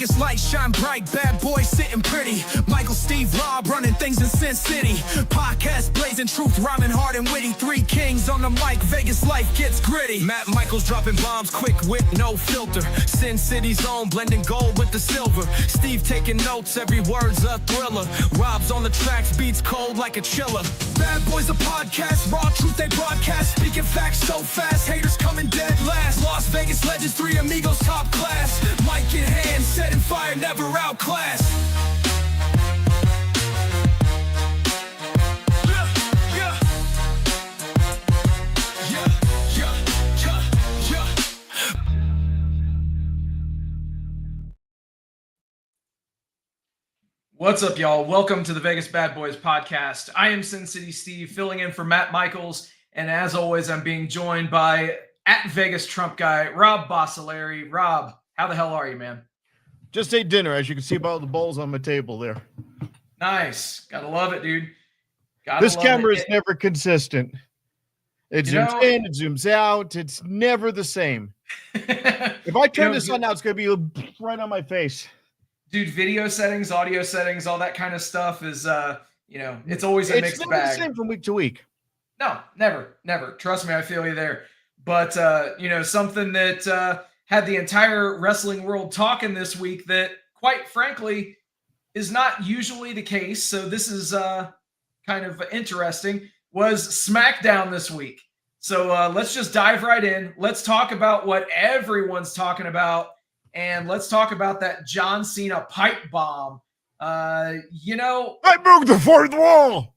Vegas lights shine bright, bad boys sitting pretty. Michael, Steve, Rob running things in Sin City. Podcast blazing truth, rhyming hard and witty. Three kings on the mic, Vegas life gets gritty. Matt Michaels dropping bombs, quick wit, no filter. Sin City's own, blending gold with the silver. Steve taking notes, every word's a thriller. Rob's on the tracks, beats cold like a chiller. Bad Boys a podcast, raw truth they broadcast. Speaking facts so fast, haters coming dead last. Las Vegas legends, three amigos top class. Mic in hand, setting fire, never outclassed. What's up, y'all? Welcome to the Vegas Bad Boys podcast. I am Sin City Steve, filling in for Matt Michaels, and as always, I'm being joined by @Vegas Trump guy Rob Bossoleri. Rob, how the hell are you, man? Just ate dinner, as you can see by all the bowls on my table there. Nice. Gotta love it, dude. This camera is never consistent. It zooms in, it zooms out. It's never the same. If I turn this on now, it's going to be right on my face. Dude, video settings, audio settings, all that kind of stuff is, it's always a mixed bag. It's never the same from week to week. No, never. Trust me, I feel you there. But, something that had the entire wrestling world talking this week that, quite frankly, is not usually the case. So this is kind of interesting, was SmackDown this week. So let's just dive right in. Let's talk about what everyone's talking about. And let's talk about that John Cena pipe bomb. I broke the fourth wall.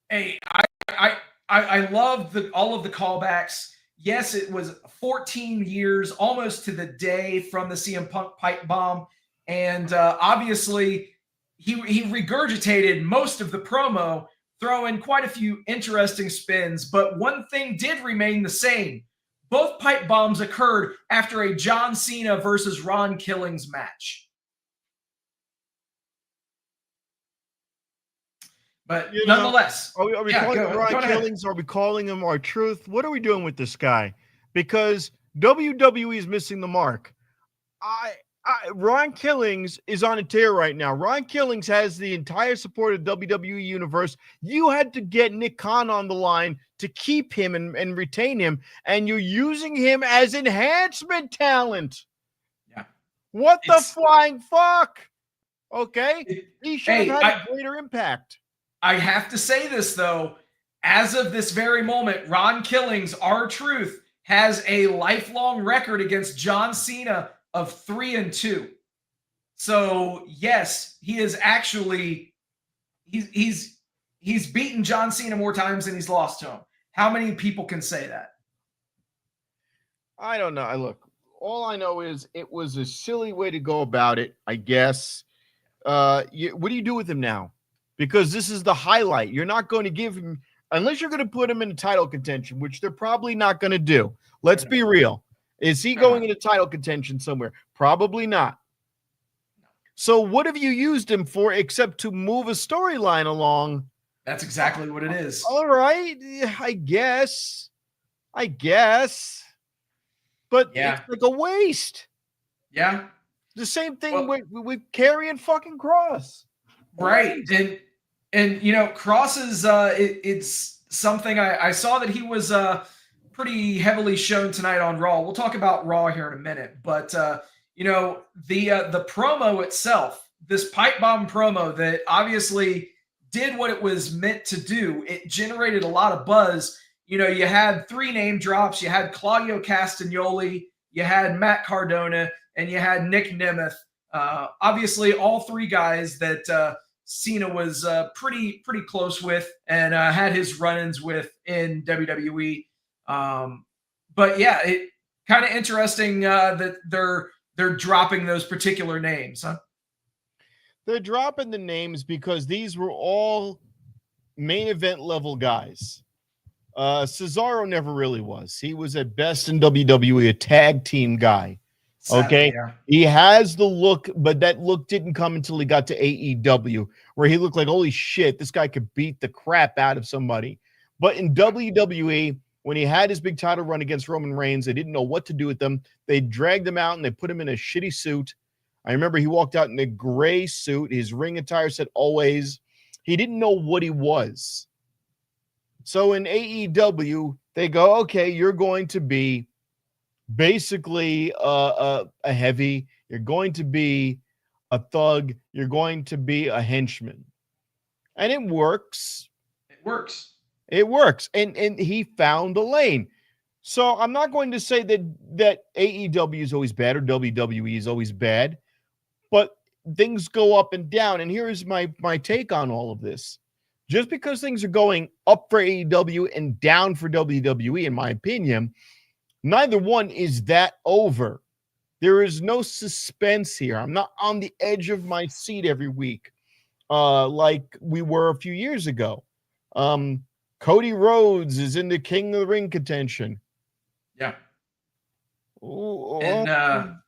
Hey, I love all of the callbacks. Yes, it was 14 years, almost to the day from the CM Punk pipe bomb. And obviously, he regurgitated most of the promo, throwing quite a few interesting spins. But one thing did remain the same. Both pipe bombs occurred after a John Cena versus Ron Killings match. But nonetheless. Are we calling him Ron Killings? Are we calling him R-Truth? What are we doing with this guy? Because WWE is missing the mark. Ron Killings is on a tear right now. Ron Killings has the entire support of WWE Universe. You had to get Nick Khan on the line to keep him and retain him, and you're using him as enhancement talent. Yeah. What the flying fuck? Okay? He should have had a greater impact. I have to say this, though. As of this very moment, Ron Killings, R-Truth, has a lifelong record against John Cena of 3-2. So yes, he is actually he's beaten John Cena more times than he's lost to him. How many people can say that? I don't know. Look, all I know is it was a silly way to go about it, I guess. What do you do with him now? Because this is the highlight. You're not going to give him, unless you're going to put him in a title contention, which they're probably not going to do. Let's be real. Is he going into title contention somewhere? Probably not. So what have you used him for except to move a storyline along? That's exactly what it is. All right. I guess. But it's like a waste. Yeah. The same thing with Karrion and fucking Cross. Right. And Cross is it's something I saw that he was pretty heavily shown tonight on Raw. We'll talk about Raw here in a minute, but the promo itself, this pipe bomb promo that obviously did what it was meant to do. It generated a lot of buzz. You had three name drops. You had Claudio Castagnoli, you had Matt Cardona, and you had Nick Nemeth. Obviously, all three guys that Cena was pretty close with and had his run-ins with in WWE. But yeah, it kind of interesting that they're dropping those particular names, huh? They're dropping the names because these were all main event level guys. Cesaro never really was. He was at best in WWE, a tag team guy. Okay. He has the look, but that look didn't come until he got to AEW, where he looked like, holy shit, this guy could beat the crap out of somebody. But in WWE, when he had his big title run against Roman Reigns, they didn't know what to do with them. They dragged him out and they put him in a shitty suit. I remember he walked out in a gray suit. His ring attire said always. He didn't know what he was. So in AEW, they go, okay, you're going to be basically a heavy. You're going to be a thug. You're going to be a henchman. And it works. It works. It works. And he found a lane. So I'm not going to say that AEW is always bad or WWE is always bad, but things go up and down. And here's my take on all of this. Just because things are going up for AEW and down for WWE, in my opinion, neither one is that over. There is no suspense here. I'm not on the edge of my seat every week like we were a few years ago. Cody Rhodes is in the King of the Ring contention. Yeah. Ooh,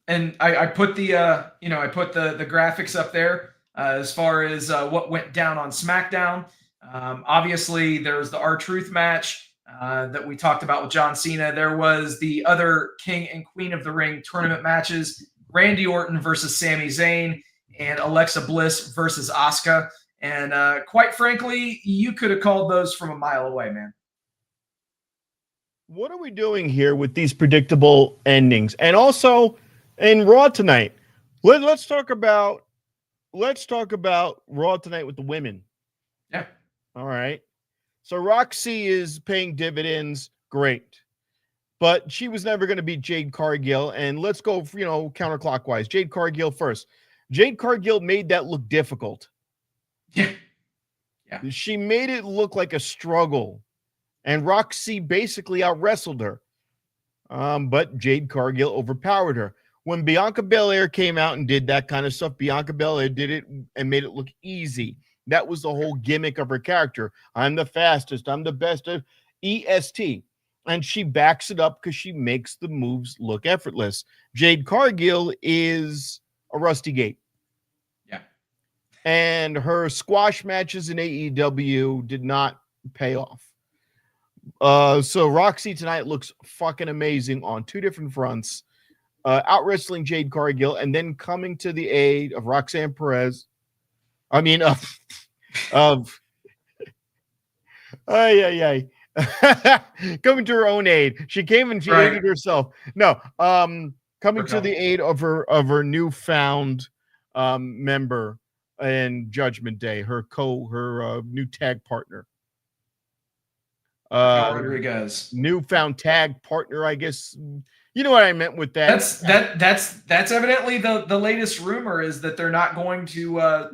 And I put the I put the graphics up there as far as what went down on SmackDown. Obviously, there's the R-Truth match that we talked about with John Cena. There was the other King and Queen of the Ring tournament matches: Randy Orton versus Sami Zayn and Alexa Bliss versus Asuka. And quite frankly, you could have called those from a mile away, man. what are we doing here with these predictable endings? And also in Raw tonight, let's talk about Raw tonight with the women. Yeah. All right. So Roxy is paying dividends. Great. But she was never going to beat Jade Cargill. And let's go, counterclockwise. Jade Cargill first. Jade Cargill made that look difficult. Yeah. She made it look like a struggle. And Roxy basically out-wrestled her. But Jade Cargill overpowered her. When Bianca Belair came out and did that kind of stuff, Bianca Belair did it and made it look easy. That was the whole gimmick of her character. I'm the fastest. I'm the best of EST. And she backs it up because she makes the moves look effortless. Jade Cargill is a rusty gate. Yeah. And her squash matches in AEW did not pay off. So Roxy tonight looks fucking amazing on two different fronts. Out wrestling Jade Cargill and then coming to the aid of Roxanne Perez. I mean, coming to her own aid. She came and she aided herself. No, coming to the aid of her newfound member in Judgment Day, her new tag partner. Rodriguez. Newfound tag partner, I guess. You know what I meant with that. That's evidently the latest rumor is that they're not going to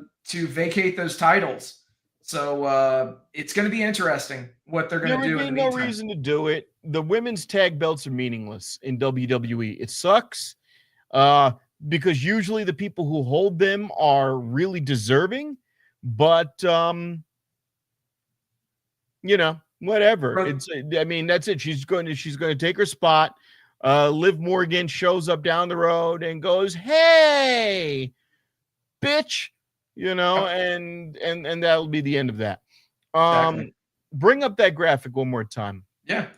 vacate those titles. So it's going to be interesting what they're going to do. There would be no reason to do it. The women's tag belts are meaningless in WWE. It sucks because usually the people who hold them are really deserving, but whatever. That's it. She's going to take her spot. Liv Morgan shows up down the road and goes, "Hey, bitch," and that'll be the end of that. Exactly. Bring up that graphic one more time. Yeah.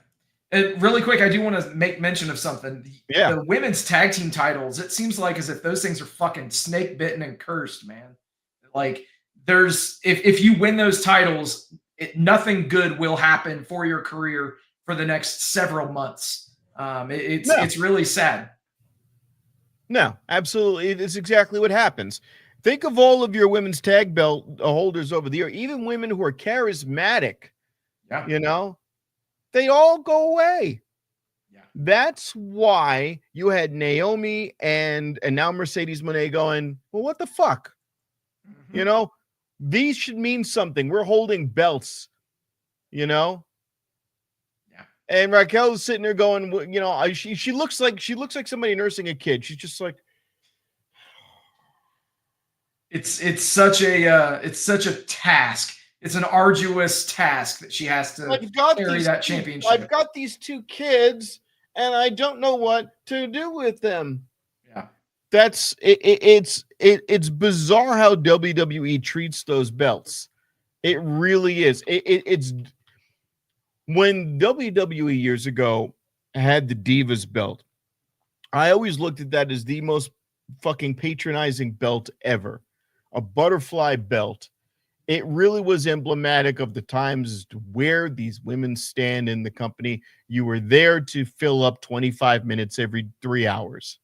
Really quick, I do want to make mention of something. Yeah. The women's tag team titles, it seems like as if those things are fucking snake bitten and cursed, man. Like if you win those titles, nothing good will happen for your career for the next several months. It's really sad. No, absolutely. It's exactly what happens. Think of all of your women's tag belt holders over the year, even women who are charismatic. Yeah. They all go away. Yeah. That's why you had Naomi and now Mercedes Moné going, well, what the fuck? Mm-hmm. These should mean something. We're holding belts, Yeah. And Raquel's sitting there going, she looks like somebody nursing a kid. She's just like, it's such a task. It's an arduous task that she has to carry that championship. I've got these two kids, and I don't know what to do with them. Yeah, that's it. It's bizarre how WWE treats those belts. It really is. It's when WWE years ago had the Divas belt. I always looked at that as the most fucking patronizing belt ever, a butterfly belt. It really was emblematic of the times as to where these women stand in the company. You were there to fill up 25 minutes every 3 hours.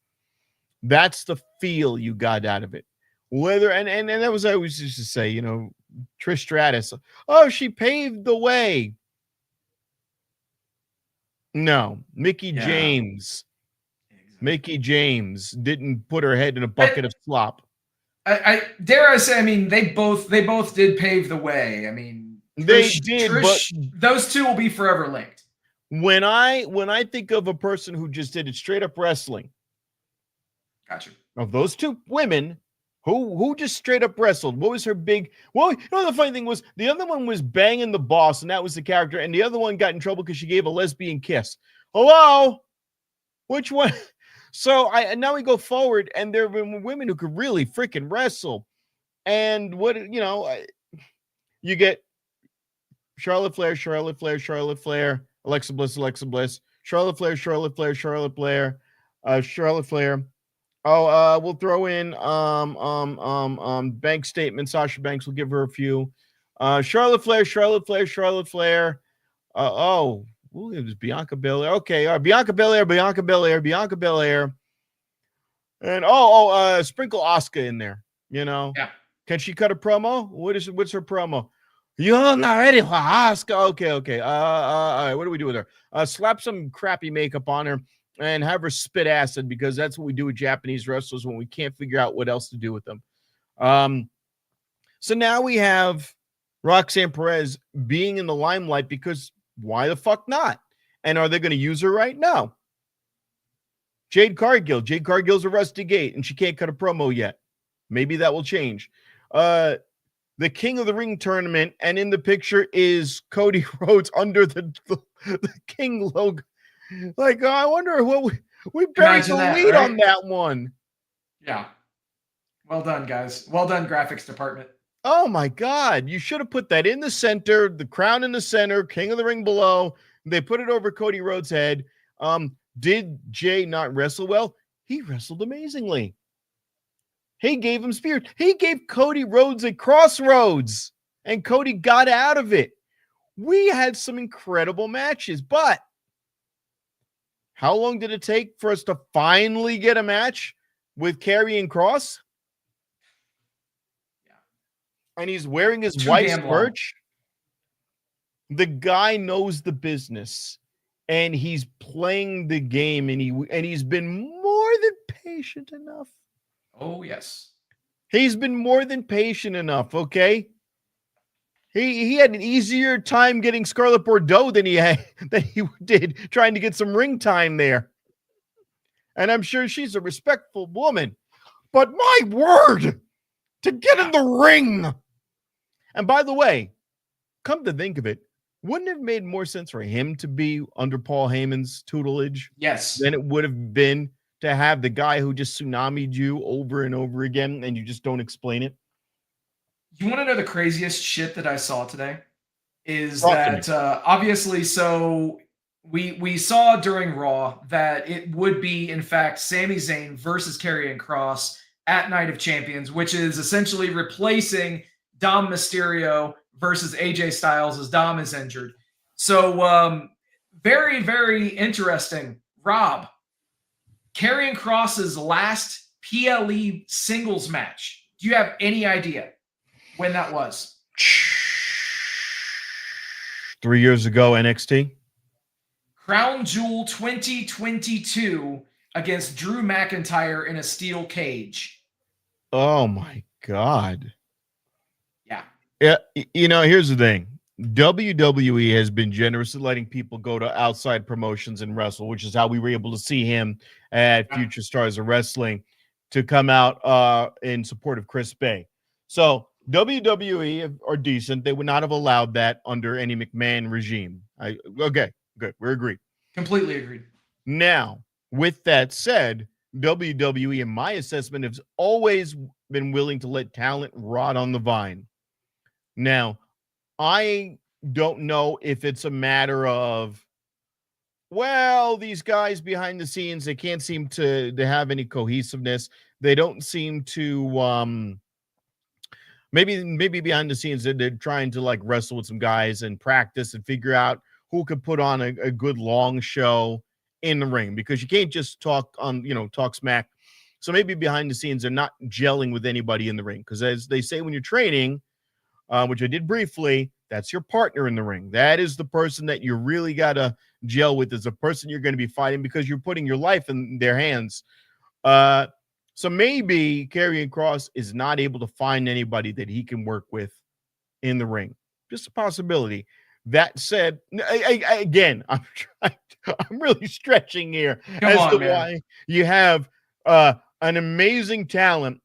That's the feel you got out of it. Whether and that was, I always used to say, you know, Trish Stratus, oh, she paved the way. No, Mickey James. Mickey James didn't put her head in a bucket of slop. I dare I say, I mean, they both did pave the way. I mean, Trish, but those two will be forever linked. When I think of a person who just did it straight up wrestling, gotcha. Of those two women, who just straight up wrestled? What was her big? Well, you know, the funny thing was the other one was banging the boss, and that was the character, and the other one got in trouble because she gave a lesbian kiss. Hello, which one? So now we go forward, and there have been women who could really freaking wrestle. And what, you know, you get Charlotte Flair, Alexa Bliss, Charlotte Flair. Oh, we'll throw in bank statement. Sasha Banks, will give her a few. Charlotte Flair. It was Bianca Belair. Okay, Bianca Belair. And sprinkle Asuka in there. You know, yeah. Can she cut a promo? What's her promo? You're not ready for Asuka. Okay. All right. What do we do with her? Slap some crappy makeup on her and have her spit acid, because that's what we do with Japanese wrestlers when we can't figure out what else to do with them. So now we have Roxanne Perez being in the limelight because why the fuck not? And are they going to use her right? No. Jade Cargill's a rusty gate, and she can't cut a promo yet. Maybe that will change. The King of the Ring tournament, and in the picture is Cody Rhodes under the King logo. Like, I wonder what we buried the lead on that one. Yeah. Well done, guys. Well done, graphics department. Oh my God. You should have put that in the center, the crown in the center, King of the Ring below. They put it over Cody Rhodes' head. Did Jay not wrestle well? He wrestled amazingly. He gave him spears. He gave Cody Rhodes a crossroads, and Cody got out of it. We had some incredible matches, but how long did it take for us to finally get a match with Karrion Kross? And he's wearing his wife's merch. The guy knows the business, and he's playing the game, and he's been more than patient enough. Oh yes, he's been more than patient enough. Okay, he had an easier time getting Scarlett Bordeaux than he did trying to get some ring time there. And I'm sure she's a respectful woman, but my word, to get in the ring. And by the way, come to think of it, wouldn't it have made more sense for him to be under Paul Heyman's tutelage? Yes. Than it would have been to have the guy who just tsunami'd you over and over again and you just don't explain it? You want to know the craziest shit that I saw today? Is that obviously, so we saw during Raw that it would be, in fact, Sami Zayn versus Karrion Kross at Night of Champions, which is essentially replacing Dom Mysterio versus AJ Styles as Dom is injured. So very, very interesting. Rob, Karrion Kross's last PLE singles match. Do you have any idea when that was? 3 years ago, NXT. Crown Jewel 2022 against Drew McIntyre in a steel cage. Oh my God. Yeah. Yeah, you know, here's the thing. WWE has been generous at letting people go to outside promotions and wrestle, which is how we were able to see him at Future Stars of Wrestling to come out in support of Chris Bay. So WWE are decent. They would not have allowed that under any McMahon regime. Okay, good. We're agreed. Completely agreed. Now, with that said, WWE, in my assessment, has always been willing to let talent rot on the vine. Now, I don't know if it's a matter of, well, these guys behind the scenes, they can't seem to have any cohesiveness. They don't seem to maybe behind the scenes they're trying to like wrestle with some guys and practice and figure out who could put on a good long show in the ring, because you can't just talk smack. So maybe behind the scenes they're not gelling with anybody in the ring, because as they say when you're training, which I did briefly, that's your partner in the ring. That is the person that you really got to gel with, is a person you're going to be fighting, because you're putting your life in their hands. So maybe Karrion Kross is not able to find anybody that he can work with in the ring. Just a possibility. That said, again, I'm really stretching here why you have an amazing talent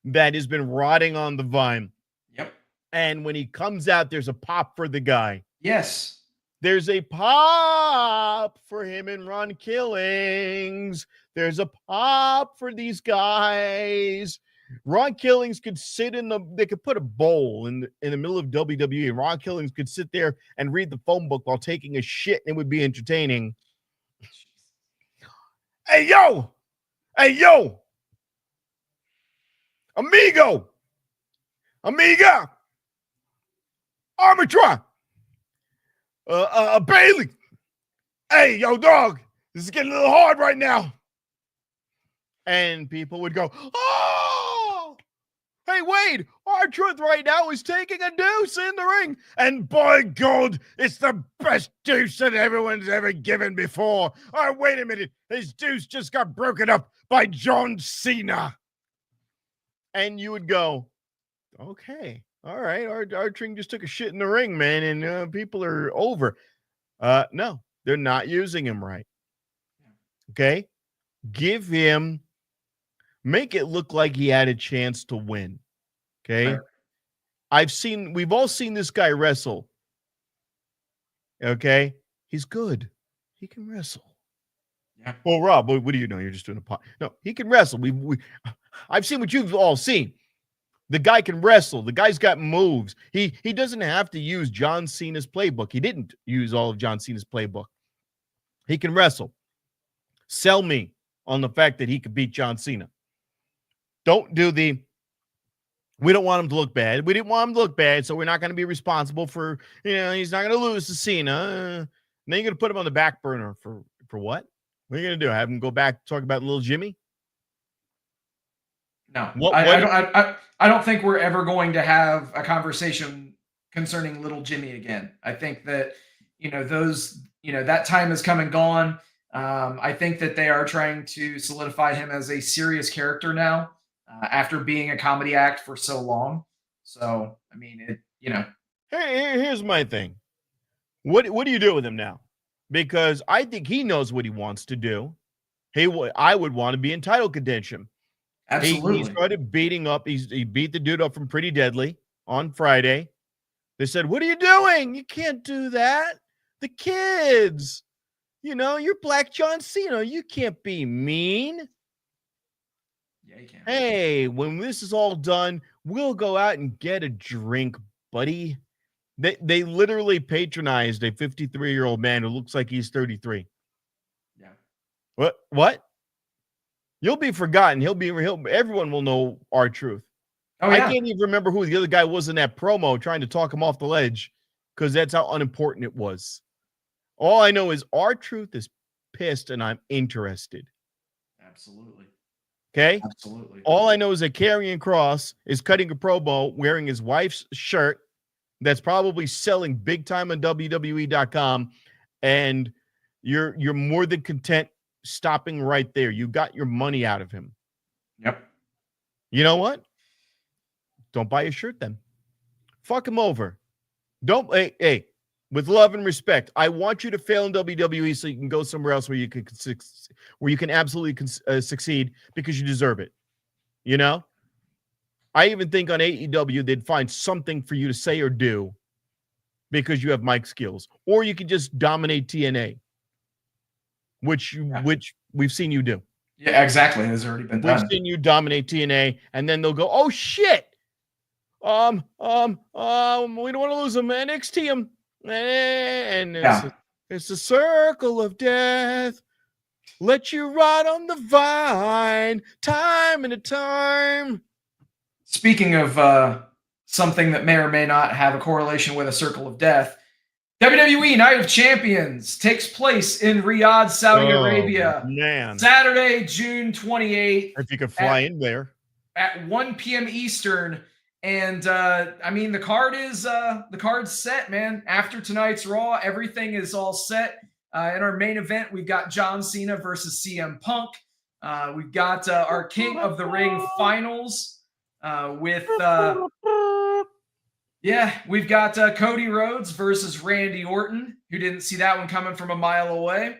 that has been rotting on the vine. Yep. And when he comes out, there's a pop for the guy. Yes. There's a pop for him and Ron Killings. There's a pop for these guys. Ron Killings could sit they could put a bowl in the middle of WWE, and Ron Killings could sit there and read the phone book while taking a shit, and it would be entertaining. Hey, yo! Amigo! Amiga! Arbitra! Bailey! Hey, yo, dog! This is getting a little hard right now. And people would go, oh! Hey, Wade, R-Truth right now is taking a deuce in the ring. And by God, it's the best deuce that everyone's ever given before. Oh, wait a minute. His deuce just got broken up by John Cena. And you would go, okay, all right. R-Truth just took a shit in the ring, man, and people are over. No, they're not using him right. Okay? Give him... Make it look like he had a chance to win. Okay. Sure. We've all seen this guy wrestle. Okay. He's good. He can wrestle. Yeah. Well, Rob, what do you know? You're just doing a pot. No, he can wrestle. I've seen what you've all seen. The guy can wrestle. The guy's got moves. He doesn't have to use John Cena's playbook. He didn't use all of John Cena's playbook. He can wrestle. Sell me on the fact that he could beat John Cena. Don't do we don't want him to look bad. We didn't want him to look bad, so we're not going to be responsible for, he's not going to lose to Cena. And then you're going to put him on the back burner for what? What are you going to do? Have him go back talk about little Jimmy? No. I don't think we're ever going to have a conversation concerning little Jimmy again. I think that, that time has come and gone. I think that they are trying to solidify him as a serious character now. After being a comedy act for so long. So, I mean, Here's my thing. What do you do with him now? Because I think he knows what he wants to do. I would want to be in title contention. Absolutely. He started beating up. He beat the dude up from Pretty Deadly on Friday. They said, what are you doing? You can't do that. The kids. You're Black John Cena. You can't be mean. Yeah, you can. Hey, when this is all done, we'll go out and get a drink, buddy. They literally patronized a 53-year-old man who looks like he's 33. Yeah. What? You'll be forgotten. Everyone will know R-Truth. Oh, yeah. I can't even remember who the other guy was in that promo trying to talk him off the ledge, because that's how unimportant it was. All I know is R-Truth is pissed and I'm interested. Absolutely. Okay? Absolutely. All I know is that Karrion Kross is cutting a promo wearing his wife's shirt that's probably selling big time on WWE.com, and you're more than content stopping right there. You got your money out of him. Yep. You know what? Don't buy a shirt then. Fuck him over. Don't, hey, with love and respect, I want you to fail in WWE so you can go somewhere else where you can absolutely succeed, because you deserve it. I even think on AEW they'd find something for you to say or do because you have mic skills, or you could just dominate TNA, which we've seen you do. Yeah, exactly. It's already been done. We've seen you dominate TNA, and then they'll go, oh shit, we don't want to lose them. NXT him. And it's a circle of death. Let you ride on the vine, time and a time. Speaking of something that may or may not have a correlation with a circle of death, WWE Night of Champions takes place in Riyadh, Saudi Arabia, man. Saturday, June 28th. If you could fly in there. At 1 p.m. Eastern. And I mean, the card's set, man. After tonight's Raw, everything is all set. In our main event, we've got John Cena versus CM Punk. We've got our King of the Ring finals with we've got Cody Rhodes versus Randy Orton, who didn't see that one coming from a mile away.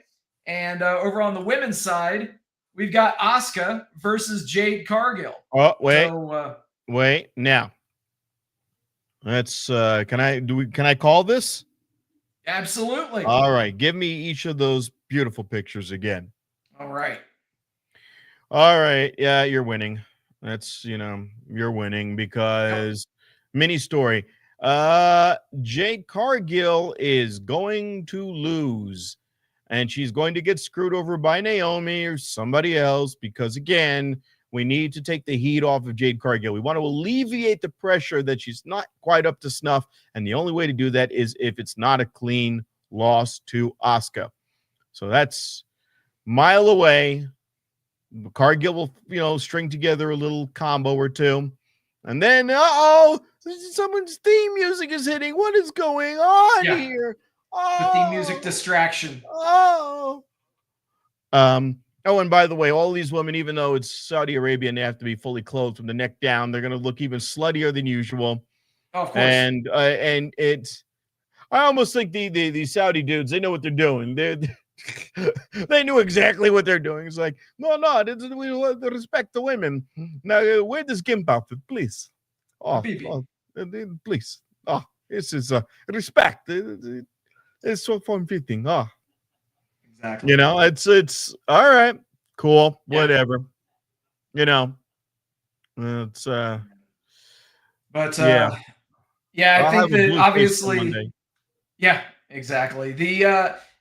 And over on the women's side, we've got Asuka versus Jade Cargill. Oh, wait. So, wait. Now. Let's can I call this? Absolutely. All right. Give me each of those beautiful pictures again. All right. All right. Yeah, you're winning. That's, you're winning because mini story. Jade Cargill is going to lose, and she's going to get screwed over by Naomi or somebody else because, again, we need to take the heat off of Jade Cargill. We want to alleviate the pressure that she's not quite up to snuff, and the only way to do that is if it's not a clean loss to Asuka. So that's mile away. Cargill will, string together a little combo or two. And then, someone's theme music is hitting. What is going on here? The theme music distraction. Oh, and by the way, all these women, even though it's Saudi Arabia and they have to be fully clothed from the neck down, they're going to look even sluttier than usual. Oh, of course. And it's, I almost think the Saudi dudes, they know what they're doing. They knew exactly what they're doing. It's like, no, we want to respect the women. Now, wear this gimp outfit, please. Please. Oh, this is respect. It's so fun-fitting. Oh. Exactly. It's all right, cool, whatever. It's but I think that obviously, exactly.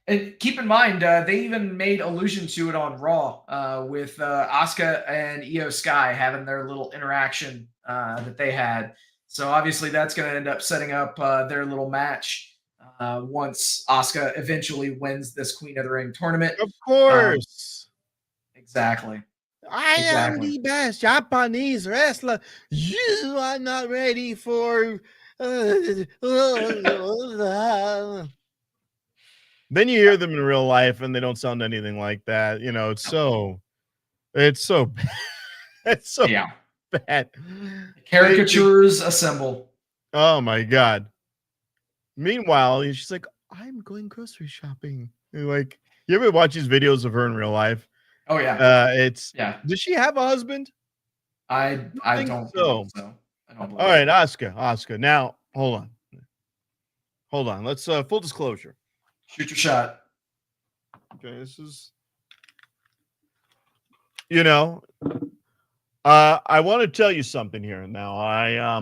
And keep in mind, they even made allusion to it on Raw with Asuka and Io Sky having their little interaction that they had. So obviously, that's going to end up setting up their little match. Once Asuka eventually wins this Queen of the Ring tournament. Of course. Exactly. I am the best Japanese wrestler. You are not ready for... Then you hear them in real life and they don't sound anything like that. It's so bad. It's so bad. Caricatures assemble. Oh my God. Meanwhile, she's like, I'm going grocery shopping. Like, you ever watch these videos of her in real life? Oh, yeah. Does she have a husband? I don't so. I don't All right, Asuka. Now, hold on. Let's full disclosure. Shoot your shot. Okay, this is, I want to tell you something here. Now,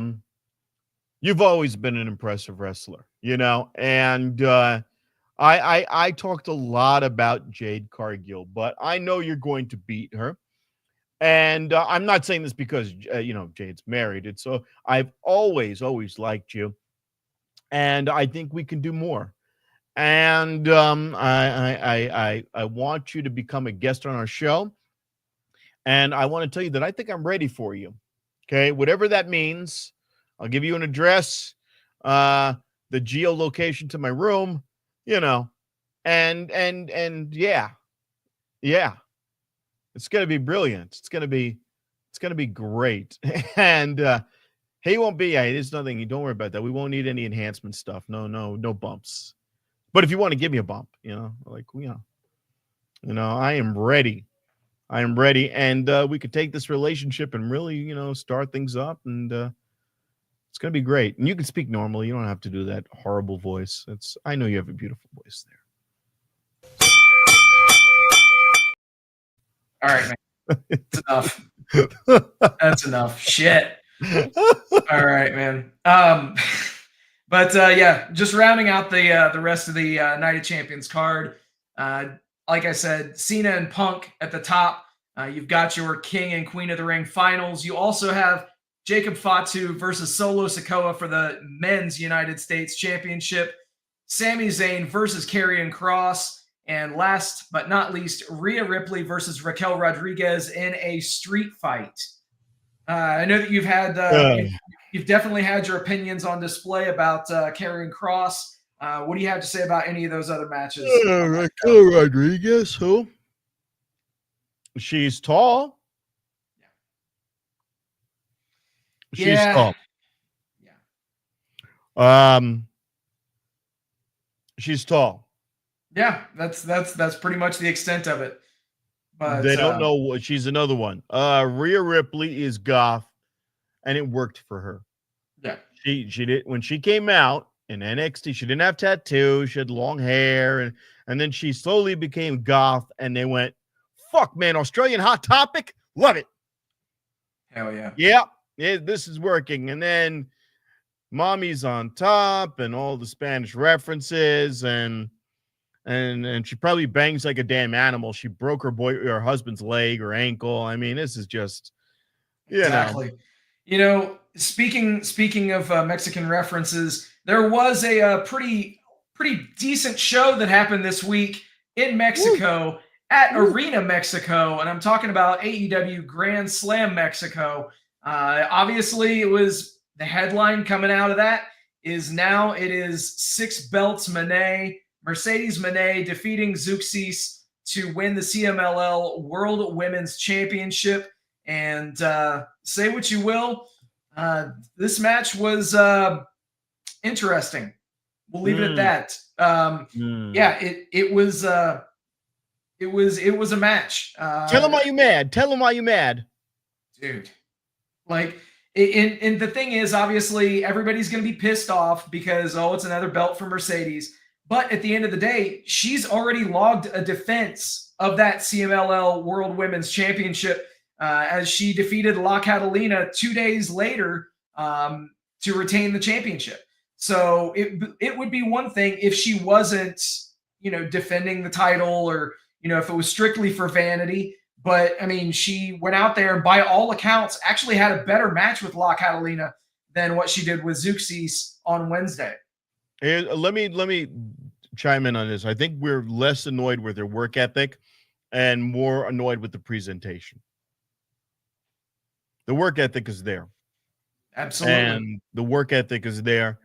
you've always been an impressive wrestler, and I talked a lot about Jade Cargill, but I know you're going to beat her. And I'm not saying this because, Jade's married. It's so I've always liked you. And I think we can do more. And I want you to become a guest on our show. And I want to tell you that I think I'm ready for you. Okay, whatever that means. I'll give you an address, the geolocation to my room, and yeah. It's going to be brilliant. It's going to be great. And he won't be, there's nothing, don't worry about that. We won't need any enhancement stuff. No bumps. But if you want to give me a bump, I am ready. And we could take this relationship and really, start things up, and it's going to be great. And you can speak normally. You don't have to do that horrible voice. I know you have a beautiful voice there. All right, man. That's enough. That's enough. Shit. All right, man. But just rounding out the rest of the Night of Champions card. like I said, Cena and Punk at the top. You've got your King and Queen of the Ring finals. You also have Jacob Fatu versus Solo Sikoa for the Men's United States Championship. Sami Zayn versus Karrion Kross. And last but not least, Rhea Ripley versus Raquel Rodriguez in a street fight. I know that you've had you've definitely had your opinions on display about Karrion Kross. What do you have to say about any of those other matches? Raquel Rodriguez, who? She's tall. She's tall. Yeah. She's tall. Yeah, that's pretty much the extent of it. But they don't know what she's another one. Rhea Ripley is goth, and it worked for her. Yeah. She did when she came out in NXT, she didn't have tattoos, she had long hair, and then she slowly became goth, and they went, fuck man, Australian Hot Topic, love it. Hell yeah. Yeah, this is working. And then Mommy's on Top and all the Spanish references, and she probably bangs like a damn animal. She broke her husband's leg or ankle. I mean, this is just, exactly. You know, speaking of Mexican references, there was a pretty decent show that happened this week in Mexico at Arena Mexico, and I'm talking about AEW Grand Slam Mexico. Obviously, it was the headline coming out of that is now it is 6 belts Monet. Mercedes Moné defeating Zeuxis to win the CMLL World Women's Championship. And say what you will, this match was interesting. We'll leave it at that. Yeah, it was a match. Tell them why you mad. Tell them why you mad, dude. Like, and the thing is, obviously, everybody's going to be pissed off because it's another belt for Mercedes. But at the end of the day, she's already logged a defense of that CMLL World Women's Championship as she defeated La Catalina 2 days later to retain the championship. So it would be one thing if she wasn't, defending the title or, if it was strictly for vanity. But, I mean, she went out there and by all accounts actually had a better match with La Catalina than what she did with Zeuxis on Wednesday. Let me chime in on this. I think we're less annoyed with their work ethic and more annoyed with the presentation. The work ethic is there. Absolutely. And the work ethic is there.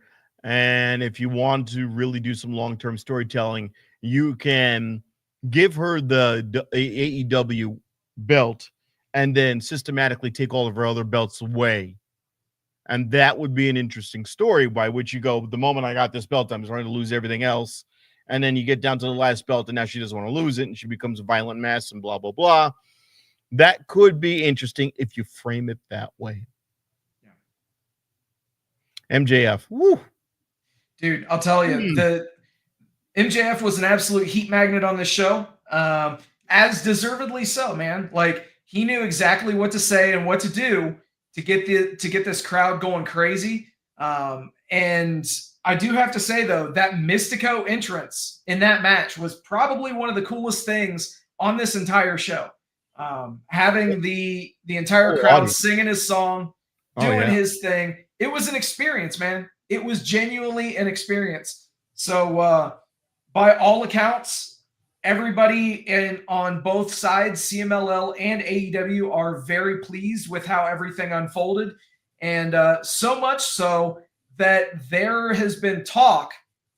And if you want to really do some long-term storytelling, you can give her the AEW belt and then systematically take all of her other belts away. And that would be an interesting story by which you go, the moment I got this belt, I'm trying to lose everything else. And then you get down to the last belt and now she doesn't want to lose it and she becomes a violent mess and blah, blah, blah. That could be interesting if you frame it that way. Yeah. MJF. Woo. Dude, I'll tell you, the MJF was an absolute heat magnet on this show. As deservedly so, man. Like, he knew exactly what to say and what to do to get this crowd going crazy. And I do have to say, though, that Mystico entrance in that match was probably one of the coolest things on this entire show. Having the entire crowd singing his song, doing his thing. It was an experience, man. It was genuinely an experience. So by all accounts, everybody on both sides, CMLL and AEW, are very pleased with how everything unfolded. And so much so that there has been talk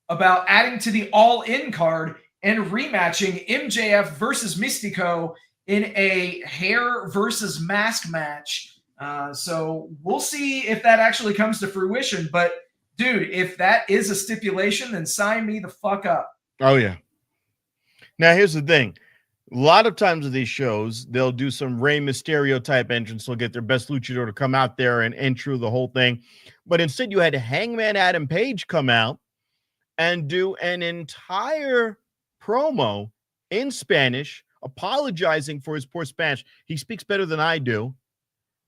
about adding to the all-in card and rematching MJF versus Mystico in a hair versus mask match. So we'll see if that actually comes to fruition. But, dude, if that is a stipulation, then sign me the fuck up. Oh, yeah. Now, here's the thing. A lot of times with these shows, they'll do some Rey Mysterio type entrance. They'll get their best luchador to come out there and intro the whole thing. But instead, you had Hangman Adam Page come out and do an entire promo in Spanish, apologizing for his poor Spanish. He speaks better than I do.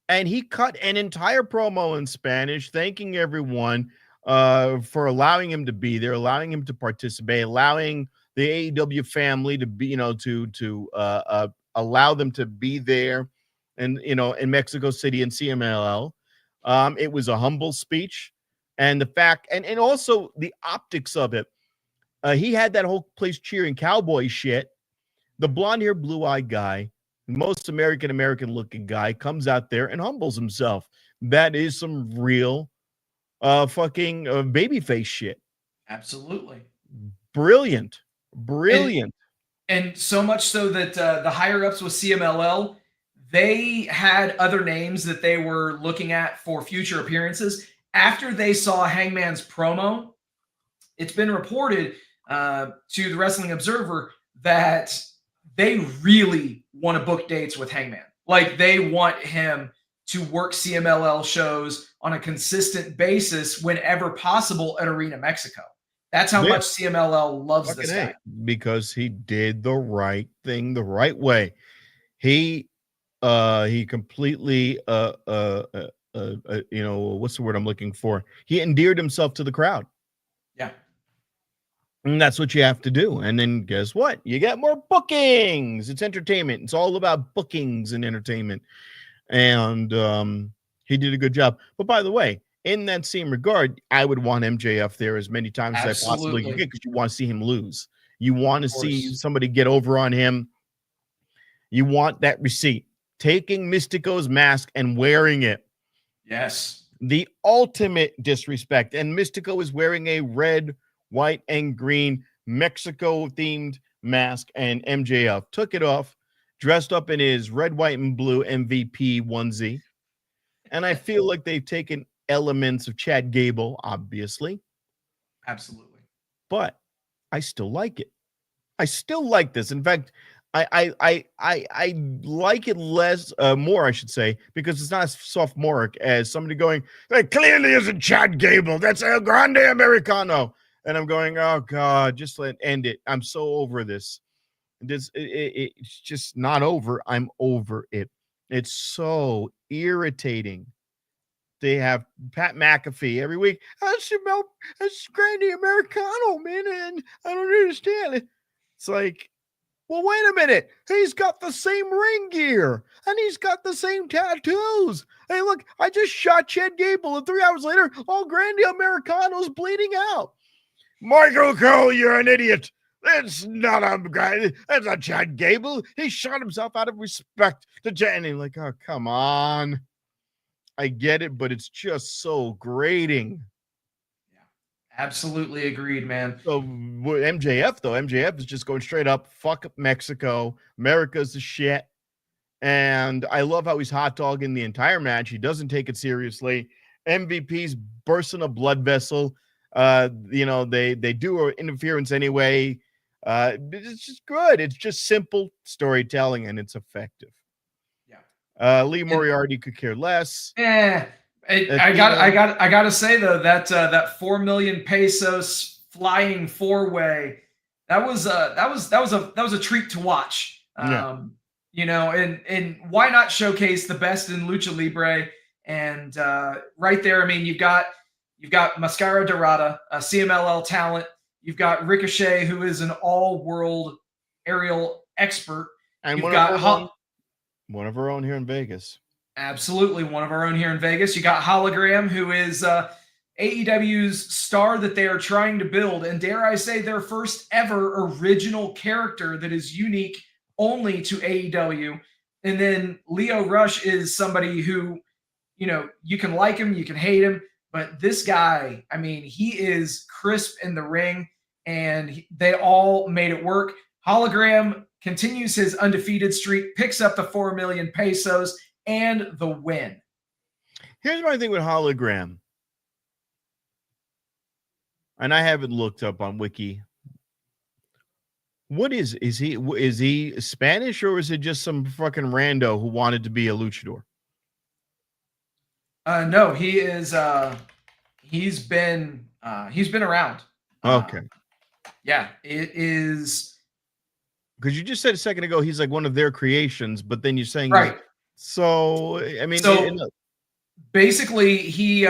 And he cut an entire promo in Spanish, thanking everyone for allowing him to be there, allowing him to participate, allowing the AEW family to be, to allow them to be there, and in Mexico City and CMLL. It was a humble speech, and the fact, and also the optics of it. He had that whole place cheering cowboy shit. The blonde hair, blue eyed guy, most American looking guy, comes out there and humbles himself. That is some real fucking babyface shit. Absolutely. Brilliant. And so much so that the higher ups with CMLL, they had other names that they were looking at for future appearances. After they saw Hangman's promo, it's been reported to the Wrestling Observer that they really want to book dates with Hangman. Like, they want him to work CMLL shows on a consistent basis whenever possible at Arena Mexico. That's how much CMLL loves this guy. Because he did the right thing the right way. He completely what's the word I'm looking for? He endeared himself to the crowd. Yeah. And that's what you have to do. And then guess what? You get more bookings. It's entertainment. It's all about bookings and entertainment. And he did a good job. But by the way, in that same regard, I would want MJF there as many times as I possibly can get, because you want to see him lose. You want to see somebody get over on him. You want that receipt. Taking Mystico's mask and wearing it. Yes. The ultimate disrespect. And Mystico is wearing a red, white, and green Mexico-themed mask, and MJF took it off, dressed up in his red, white, and blue MVP onesie. And I feel like they've taken elements of Chad Gable, obviously. Absolutely. But I still like it. I still like this. In fact, I like it more, I should say, because it's not as sophomoric as somebody going, that clearly isn't Chad Gable. That's El Grande Americano. And I'm going, oh God, just end it. I'm so over this. It's just not over. I'm over it. It's so irritating. They have Pat McAfee every week. That's Grande Americano, man, and I don't understand it. It's like, well, wait a minute. He's got the same ring gear, and he's got the same tattoos. Hey, look, I just shot Chad Gable, and 3 hours later, all Grande Americano's bleeding out. Michael Cole, you're an idiot. That's not a guy. That's not Chad Gable. He shot himself out of respect to Chad. And like, oh, come on. I get it, but it's just so grating. Yeah, absolutely agreed, man. So MJF is just going straight up, fuck Mexico. America's the shit. And I love how he's hot dogging the entire match. He doesn't take it seriously. MVP's bursting a blood vessel. They do interference anyway. It's just good. It's just simple storytelling, and it's effective. Lee Moriarty could care less. I gotta say though, that 4 million pesos flying 4-way, that was a treat to watch. And why not showcase the best in Lucha Libre? And right there, I mean, you've got Mascara Dorada, a CMLL talent. You've got Ricochet, who is an all-world aerial expert. And you've got one of our own here in Vegas. Absolutely, one of our own here in Vegas. You got Hologram, who is AEW's star that they are trying to build, and dare I say, their first ever original character that is unique only to AEW. And then Lio Rush is somebody who, you can like him, you can hate him, but this guy, I mean, he is crisp in the ring, and they all made it work. Hologram continues his undefeated streak, picks up the 4 million pesos and the win. Here's my thing with Hologram. And I haven't looked up on Wiki. What is he Spanish, or is it just some fucking rando who wanted to be a luchador? No, he is he's been around. Okay. Yeah, it is. Because you just said a second ago he's like one of their creations, but then you're saying right. So I mean, basically he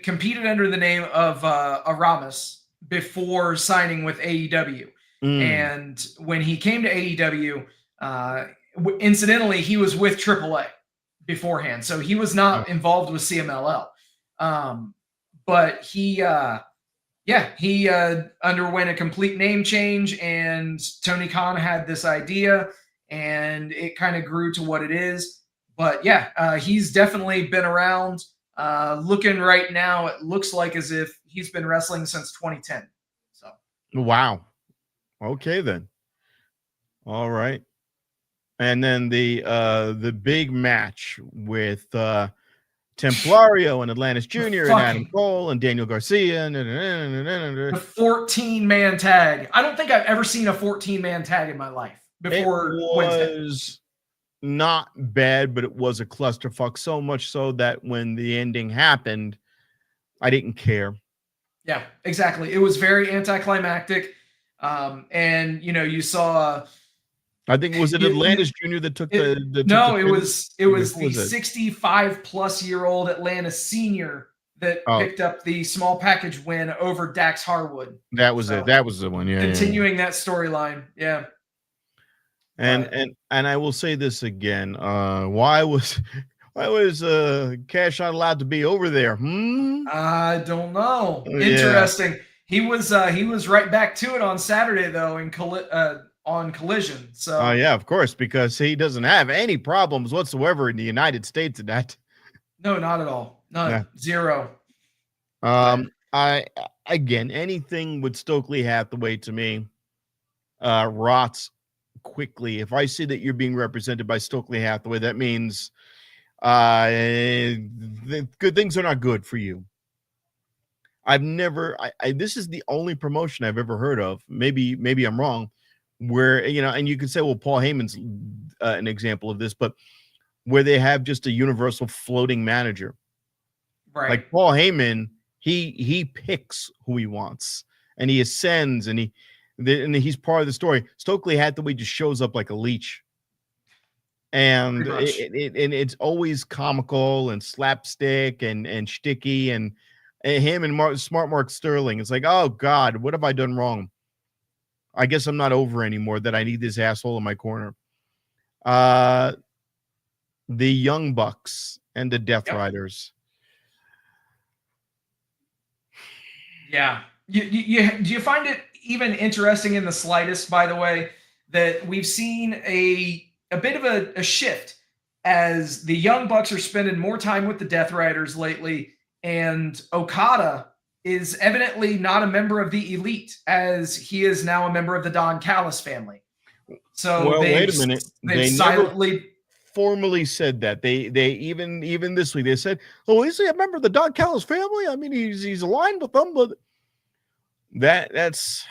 competed under the name of Aramis before signing with AEW, And when he came to AEW, incidentally, he was with AAA beforehand, so he was not involved with CMLL. But he underwent a complete name change, and Tony Khan had this idea, and it kind of grew to what it is. But yeah, he's definitely been around. Looking right now, it looks like as if he's been wrestling since 2010. So wow. Okay then. All right. And then the big match with Templario and Atlantis Jr. and Adam Cole and Daniel Garcia and the 14-man tag. I don't think I've ever seen a 14-man tag in my life before Wednesday. Was not bad, but it was a clusterfuck, so much so that when the ending happened, I didn't care. Yeah, exactly. It was very anticlimactic. And you saw I think was it Atlantis Jr. that took the it was the 65-plus-year-old Atlantis Senior that picked up the small package win over Dax Harwood. That was it. That was the one. Yeah. Continuing that storyline. Yeah. And I will say this again. Why was Cash not allowed to be over there? I don't know. Interesting. Yeah. He was right back to it on Saturday though on Collision. So yeah, of course, because he doesn't have any problems whatsoever in the United States in that. No, not at all. None. Yeah. Zero. Again, anything with Stokely Hathaway to me rots quickly. If I see that you're being represented by Stokely Hathaway, that means the good things are not good for you. I've never this is the only promotion I've ever heard of. Maybe I'm wrong, where and you could say, well, Paul Heyman's an example of this, but where they have just a universal floating manager. Right. Like Paul Heyman, he picks who he wants and he ascends and he's part of the story. Stokely Hathaway just shows up like a leech. And it's always comical and slapstick and shticky and him and Smart Mark Sterling. It's like, oh God, what have I done wrong? I guess I'm not over anymore that I need this asshole in my corner. The Young Bucks and the Death Riders. Yeah. Do you find it even interesting in the slightest, by the way, that we've seen a bit of a shift as the Young Bucks are spending more time with the Death Riders lately, and Okada is evidently not a member of the Elite, as he is now a member of the Don Callis family. So wait a minute. They silently formally said that. They even this week they said, "Oh, is he a member of the Don Callis family? I mean, he's aligned with them." But that's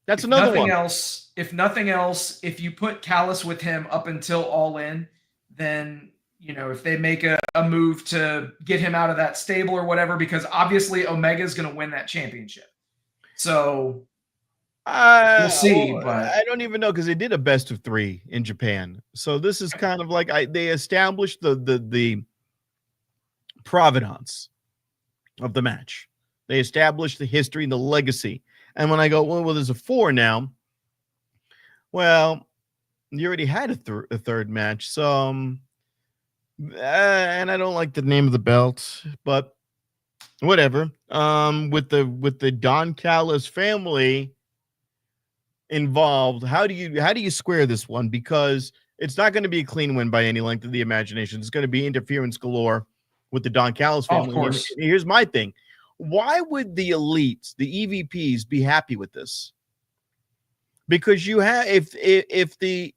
another one. If nothing else, if you put Callis with him up until All In, then if they make a move to get him out of that stable or whatever, because obviously Omega is going to win that championship. So we'll see. But I don't even know, because they did a best of 3 in Japan. So this is kind of like they established the provenance of the match. They established the history and the legacy. And when I go, well, there's a 4 now. Well, you already had a third match. So, and I don't like the name of the belt, but whatever. With the Don Callis family involved, how do you square this one? Because it's not going to be a clean win by any length of the imagination. It's going to be interference galore with the Don Callis family. Of course. Here's my thing. Why would the elites, the EVPs, be happy with this? Because you have if the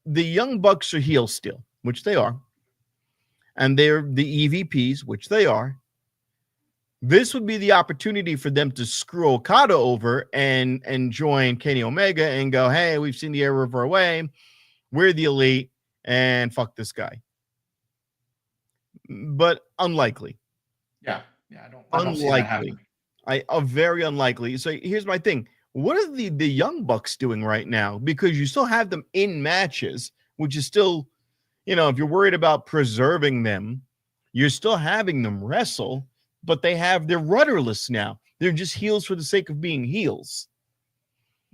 Young Bucks are heel still, which they are, and they're the EVPs, which they are, this would be the opportunity for them to screw Okada over and join Kenny Omega and go, hey, we've seen the error of our way. We're the elite and fuck this guy. But unlikely. Yeah, I don't see that happening. Very unlikely. So here's my thing. What are the Young Bucks doing right now? Because you still have them in matches, which is still, if you're worried about preserving them, you're still having them wrestle, but they're rudderless now. They're just heels for the sake of being heels.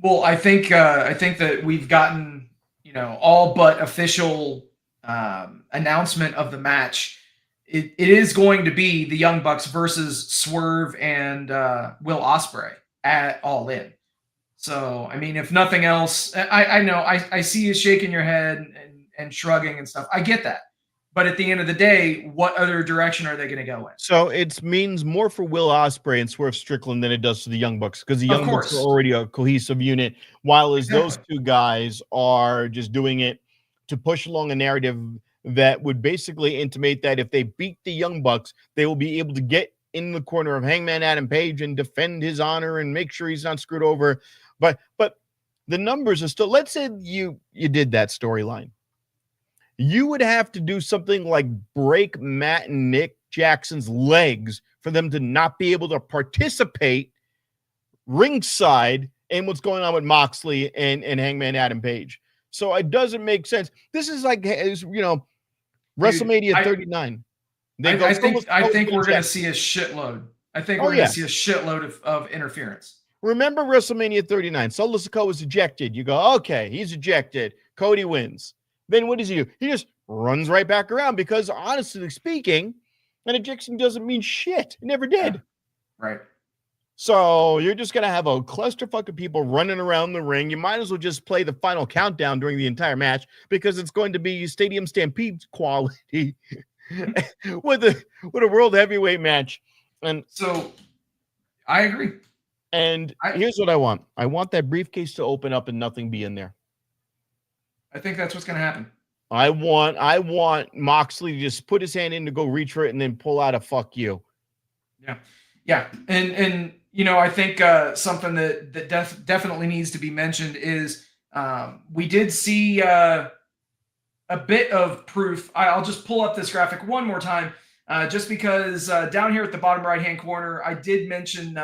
Well, I think that we've gotten, you know, all but official announcement of the match. It is going to be the Young Bucks versus Swerve and Will Ospreay at All In. So, I mean, if nothing else, I know I see you shaking your head and shrugging and stuff. I get that. But at the end of the day, what other direction are they going to go in? So it means more for Will Ospreay and Swerve Strickland than it does to the Young Bucks, because the Of Young Bucks are course. already a cohesive unit, while as those Exactly. two guys are just doing it to push along a narrative that would basically intimate that if they beat the Young Bucks, they will be able to get in the corner of Hangman Adam Page and defend his honor and make sure he's not screwed over. But the numbers are still, let's say you did that storyline. You would have to do something like break Matt and Nick Jackson's legs for them to not be able to participate ringside in what's going on with Moxley and Hangman Adam Page. So it doesn't make sense. This is like, you know, WrestleMania 39. I think we're going to see a shitload. I think we're going to see a shitload of interference. Remember WrestleMania 39. Solo Sikoa was ejected. You go, okay, he's ejected. Cody wins. Then what does he do? He just runs right back around because, honestly speaking, an ejection doesn't mean shit. It never did. Yeah. Right. So you're just going to have a clusterfuck of people running around the ring. You might as well just play the final countdown during the entire match, because it's going to be Stadium Stampede quality with a world heavyweight match. And so I agree. And here's what I want. I want that briefcase to open up and nothing be in there. I think that's what's going to happen. I want Moxley to just put his hand in to go reach for it and then pull out a fuck you. Yeah. Yeah. And you know, I think something that definitely needs to be mentioned is we did see a bit of proof. I'll just pull up this graphic one more time, just because down here at the bottom right-hand corner, I did mention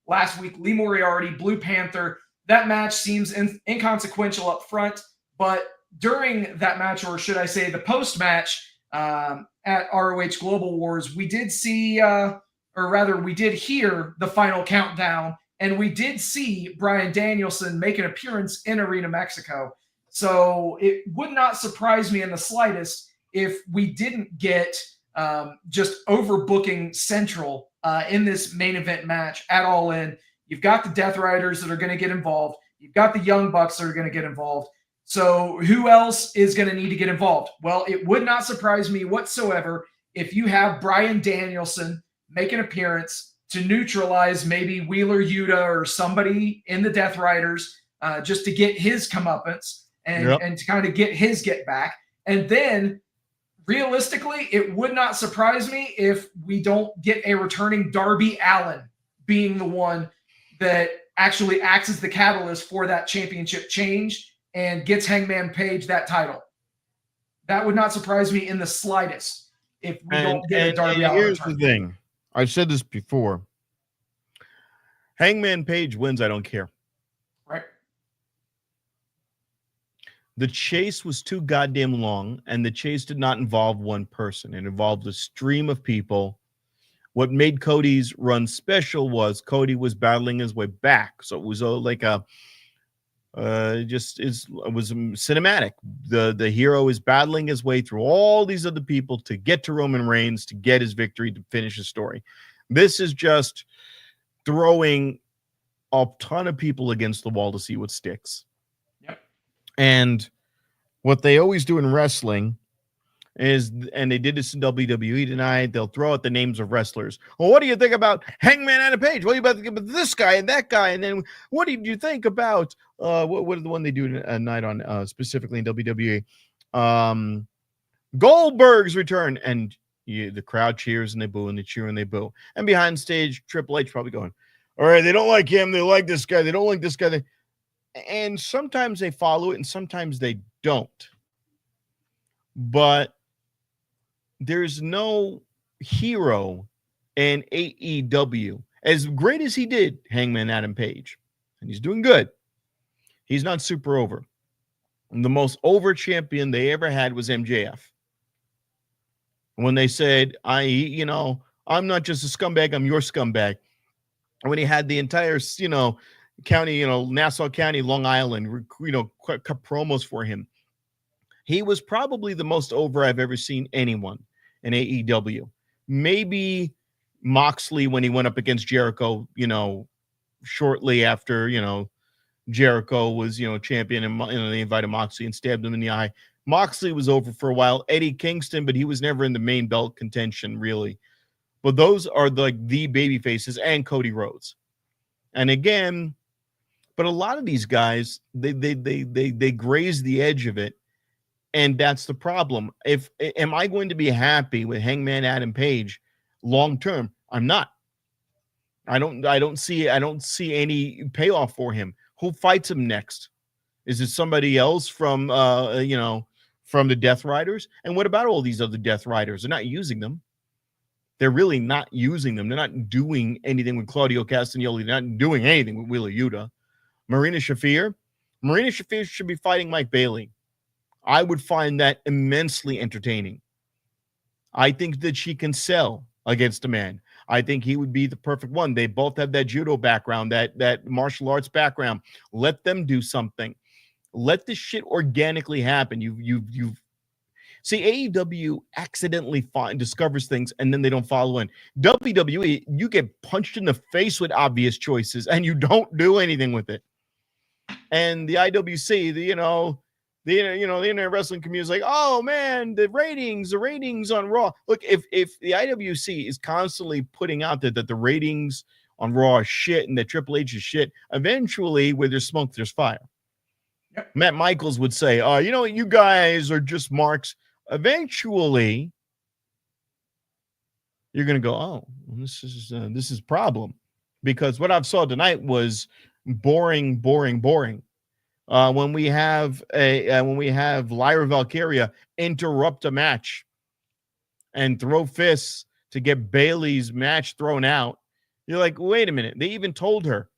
last week, Lee Moriarty, Blue Panther. That match seems inconsequential up front, but during that match, or should I say the post-match at ROH Global Wars, we did see, or rather we did hear the final countdown, and we did see Bryan Danielson make an appearance in Arena Mexico. So it would not surprise me in the slightest if we didn't get just overbooking Central in this main event match at All In. You've got the Death Riders that are going to get involved. You've got the Young Bucks that are going to get involved. So who else is going to need to get involved? Well, it would not surprise me whatsoever if you have Bryan Danielson make an appearance to neutralize maybe Wheeler Yuta or somebody in the Death Riders, just to get his comeuppance and to kind of get his get back. And then realistically, it would not surprise me if we don't get a returning Darby Allin being the one that actually acts as the catalyst for that championship change and gets Hangman Page that title. That would not surprise me in the slightest if we don't get a Darby Allin here's return. the thing. I've said this before. Hangman Page wins, I don't care. Right. The chase was too goddamn long, and the chase did not involve one person. It involved a stream of people. What made Cody's run special was Cody was battling his way back. So it was like a it was cinematic. The hero is battling his way through all these other people to get to Roman Reigns, to get his victory, to finish his story. This is just throwing a ton of people against the wall to see what sticks. Yep. And what they always do in wrestling is, and they did this in WWE tonight, they'll throw out the names of wrestlers. Well, what do you think about Hangman Adam Page? What do you think about this guy and that guy? And then what did you think about what the one they do tonight on specifically in WWE? Goldberg's return. And the crowd cheers and they boo, and they cheer and they boo. And behind stage, Triple H probably going, all right, they don't like him, they like this guy, they don't like this guy. And sometimes they follow it and sometimes they don't. But there's no hero in AEW. As great as he did, Hangman Adam Page, and he's doing good, he's not super over. And the most over champion they ever had was MJF. When they said, I'm not just a scumbag, I'm your scumbag. And when he had the entire, County, Nassau County, Long Island, cut promos for him. He was probably the most over I've ever seen anyone in AEW. Maybe Moxley when he went up against Jericho, shortly after, Jericho was, champion, and they invited Moxley and stabbed him in the eye. Moxley was over for a while. Eddie Kingston, but he was never in the main belt contention, really. But those are the baby faces, and Cody Rhodes. And again, but a lot of these guys, they graze the edge of it, and that's the problem. Am I going to be happy with Hangman Adam Page long term? I'm not. I don't see any payoff for him. Who fights him next? Is it somebody else from from the Death Riders? And what about all these other Death Riders? They're not using them. They're really not using them. They're not doing anything with Claudio Castagnoli. They're not doing anything with Wheeler Yuta. Marina Shafir should be fighting Mike Bailey. I would find that immensely entertaining. I think that she can sell against a man. I think he would be the perfect one. They both have that judo background, that martial arts background. Let them do something. Let this shit organically happen. You've see, AEW accidentally discovers things and then they don't follow in. WWE, you get punched in the face with obvious choices and you don't do anything with it. And the IWC, the internet wrestling community is like, oh man, the ratings on Raw. Look, if the IWC is constantly putting out that the ratings on Raw are shit and that Triple H is shit, eventually where there's smoke, there's fire. Yep. Matt Michaels would say, you guys are just marks. Eventually, you're going to go, oh, this is a problem, because what I saw tonight was boring. When we have Lyra Valkyria interrupt a match and throw fists to get Bailey's match thrown out, you're like, wait a minute. They even told her,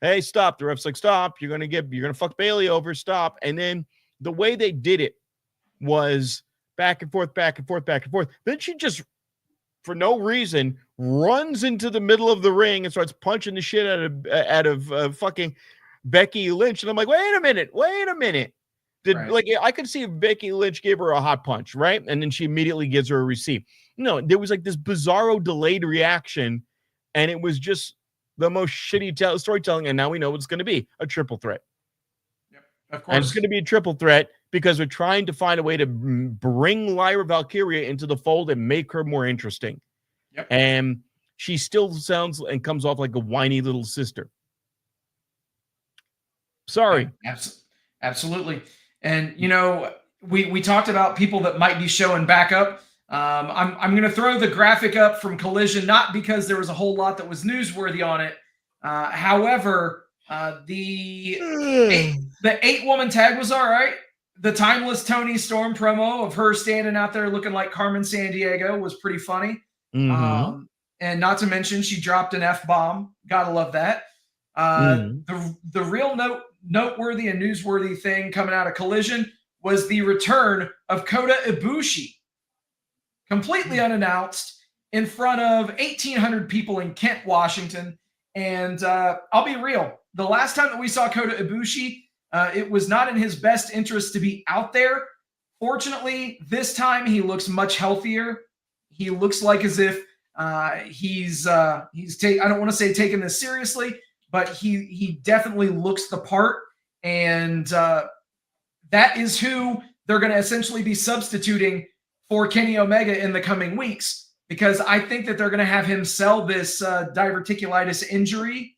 hey, stop. The ref's like, stop. You're gonna fuck Bailey over. Stop. And then the way they did it was back and forth. Then she just, for no reason, runs into the middle of the ring and starts punching the shit out of fucking Becky Lynch. And I'm like, wait a minute. I could see if Becky Lynch gave her a hot punch, right? And then she immediately gives her a receive. No, there was this bizarro delayed reaction, and it was just the most shitty storytelling. And now we know what it's going to be, a triple threat. Yep, of course. And it's going to be a triple threat because we're trying to find a way to bring Lyra Valkyria into the fold and make her more interesting. Yep. And she still sounds and comes off like a whiny little sister. Sorry. Absolutely. And, we talked about people that might be showing back up. I'm going to throw the graphic up from Collision, not because there was a whole lot that was newsworthy on it. However, the 8-woman tag was all right. The Timeless Toni Storm promo of her standing out there looking like Carmen Sandiego was pretty funny. Mm-hmm. And not to mention, she dropped an F-bomb. Gotta love that. The real noteworthy and newsworthy thing coming out of Collision was the return of Kota Ibushi, completely unannounced, in front of 1,800 people in Kent, Washington. And I'll be real, the last time that we saw Kota Ibushi, it was not in his best interest to be out there. Fortunately, this time he looks much healthier. He looks like as if he's I don't want to say taking this seriously, but he definitely looks the part, and that is who they're going to essentially be substituting for Kenny Omega in the coming weeks, because I think that they're going to have him sell this diverticulitis injury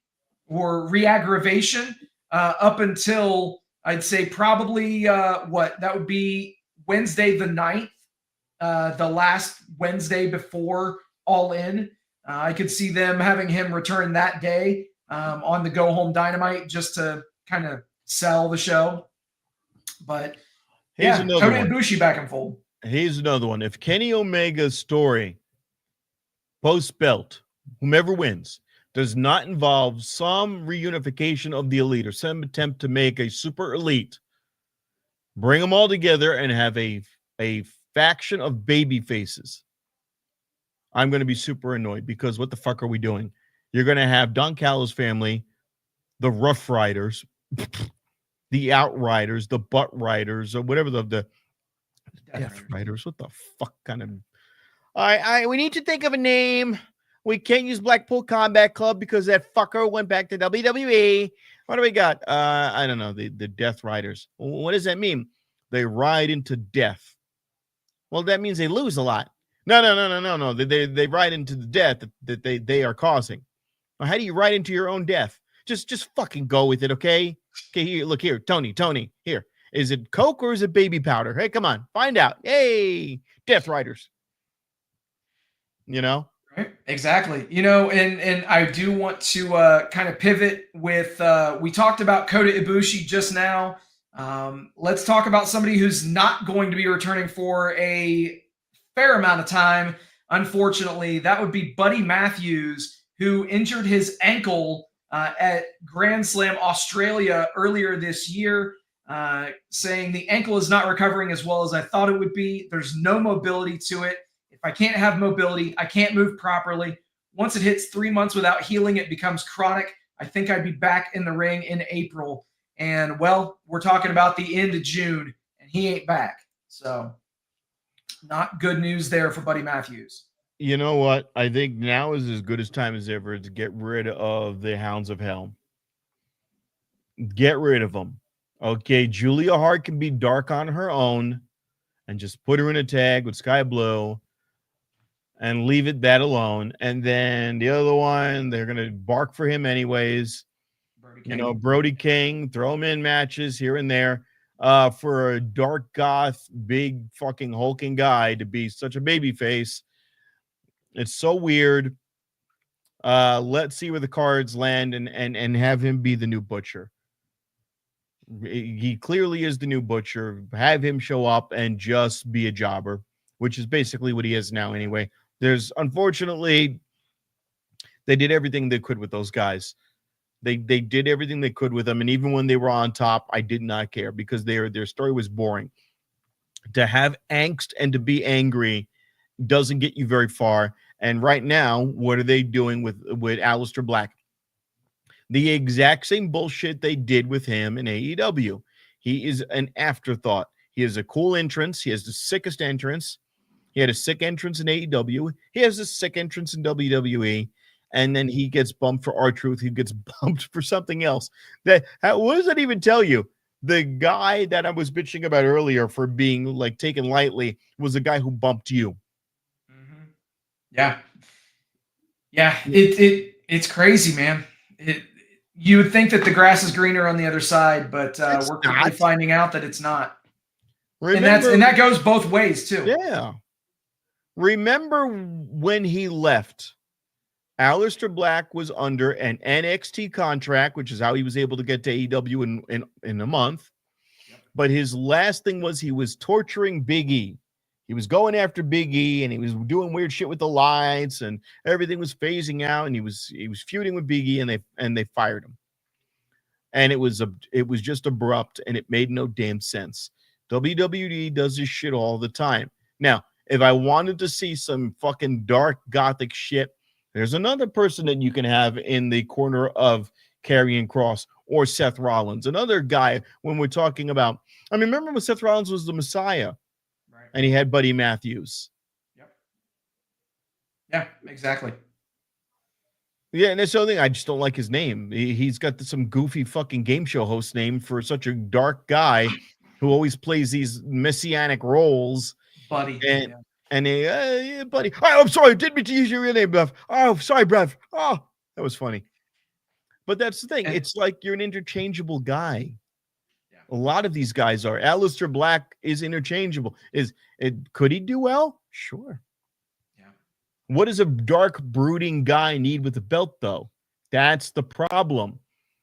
or re-aggravation up until, I'd say, probably that would be Wednesday the 9th, the last Wednesday before All In. I could see them having him return that day on the Go Home Dynamite just to kind of sell the show. But Here's Kota Ibushi back in fold. Here's another one. If Kenny Omega's story post-belt, whomever wins, does not involve some reunification of the elite or some attempt to make a super elite, bring them all together and have a faction of baby faces, I'm going to be super annoyed, because what the fuck are we doing? You're going to have Don Callis' family the Rough Riders, the Outriders, the Butt Riders, or whatever the Death Riders. What the fuck kind of? We need to think of a name. We can't use Blackpool Combat Club because that fucker went back to WWE. What do we got? I don't know. The Death Riders. What does that mean? They ride into death. Well, that means they lose a lot. No. They ride into the death that they are causing. Well, how do you ride into your own death? Just fucking go with it, okay? Okay, here, look here, Tony, here. Is it Coke or is it baby powder? Hey, come on, find out. Hey, Death Riders. You know? Right. Exactly. And I do want to kind of pivot with, we talked about Kota Ibushi just now. Let's talk about somebody who's not going to be returning for a fair amount of time. Unfortunately, that would be Buddy Matthews, who injured his ankle at Grand Slam Australia earlier this year, saying the ankle is not recovering as well as I thought it would be. There's no mobility to it. If I can't have mobility, I can't move properly. Once it hits 3 months without healing, it becomes chronic. I think I'd be back in the ring in April. And, well, we're talking about the end of June, and he ain't back. So not good news there for Buddy Matthews. You know what? I think now is as good as time as ever to get rid of the Hounds of Hell. Get rid of them. Okay, Julia Hart can be dark on her own and just put her in a tag with Sky Blue and leave it that alone. And then the other one, they're going to bark for him anyways. Brody King, throw him in matches here and there. For a dark goth, big fucking hulking guy to be such a baby face. It's so weird. Let's see where the cards land and have him be the new Butcher. He clearly is the new Butcher. Have him show up and just be a jobber, which is basically what he is now anyway. Unfortunately, they did everything they could with those guys. They did everything they could with them, and even when they were on top, I did not care because their story was boring. To have angst and to be angry doesn't get you very far. And right now, what are they doing with Aleister Black? The exact same bullshit they did with him in AEW. He is an afterthought. He has a cool entrance. He has the sickest entrance. He had a sick entrance in AEW. He has a sick entrance in WWE. And then he gets bumped for R-Truth. He gets bumped for something else. What does that even tell you? The guy that I was bitching about earlier for being like taken lightly was the guy who bumped you. Mm-hmm. Yeah. It's crazy, man. You would think that the grass is greener on the other side, but we're quickly finding out that it's not. And that goes both ways too. Yeah. Remember when he left? Aleister Black was under an NXT contract, which is how he was able to get to AEW in a month. Yep. But his last thing was he was torturing Big E. He was going after Big E, and he was doing weird shit with the lights, and everything was phasing out, and he was feuding with Big E, and they fired him. And it was just abrupt, and it made no damn sense. WWE does this shit all the time. Now, if I wanted to see some fucking dark gothic shit, there's another person that you can have in the corner of Karrion Kross or Seth Rollins. Another guy when we're talking about, I mean, remember when Seth Rollins was the Messiah, right? And he had Buddy Matthews. Yep. Yeah, exactly. Yeah, and that's the other thing. I just don't like his name. He's got some goofy fucking game show host name for such a dark guy who always plays these messianic roles. Buddy. And yeah, buddy. Oh, I'm sorry. I didn't mean to use your real name, Brev. Oh, sorry, Brev. Oh, that was funny. But that's the thing. It's like you're an interchangeable guy. Yeah. A lot of these guys are. Aleister Black is interchangeable. Could he do well? Sure. Yeah. What does a dark, brooding guy need with a belt, though? That's the problem.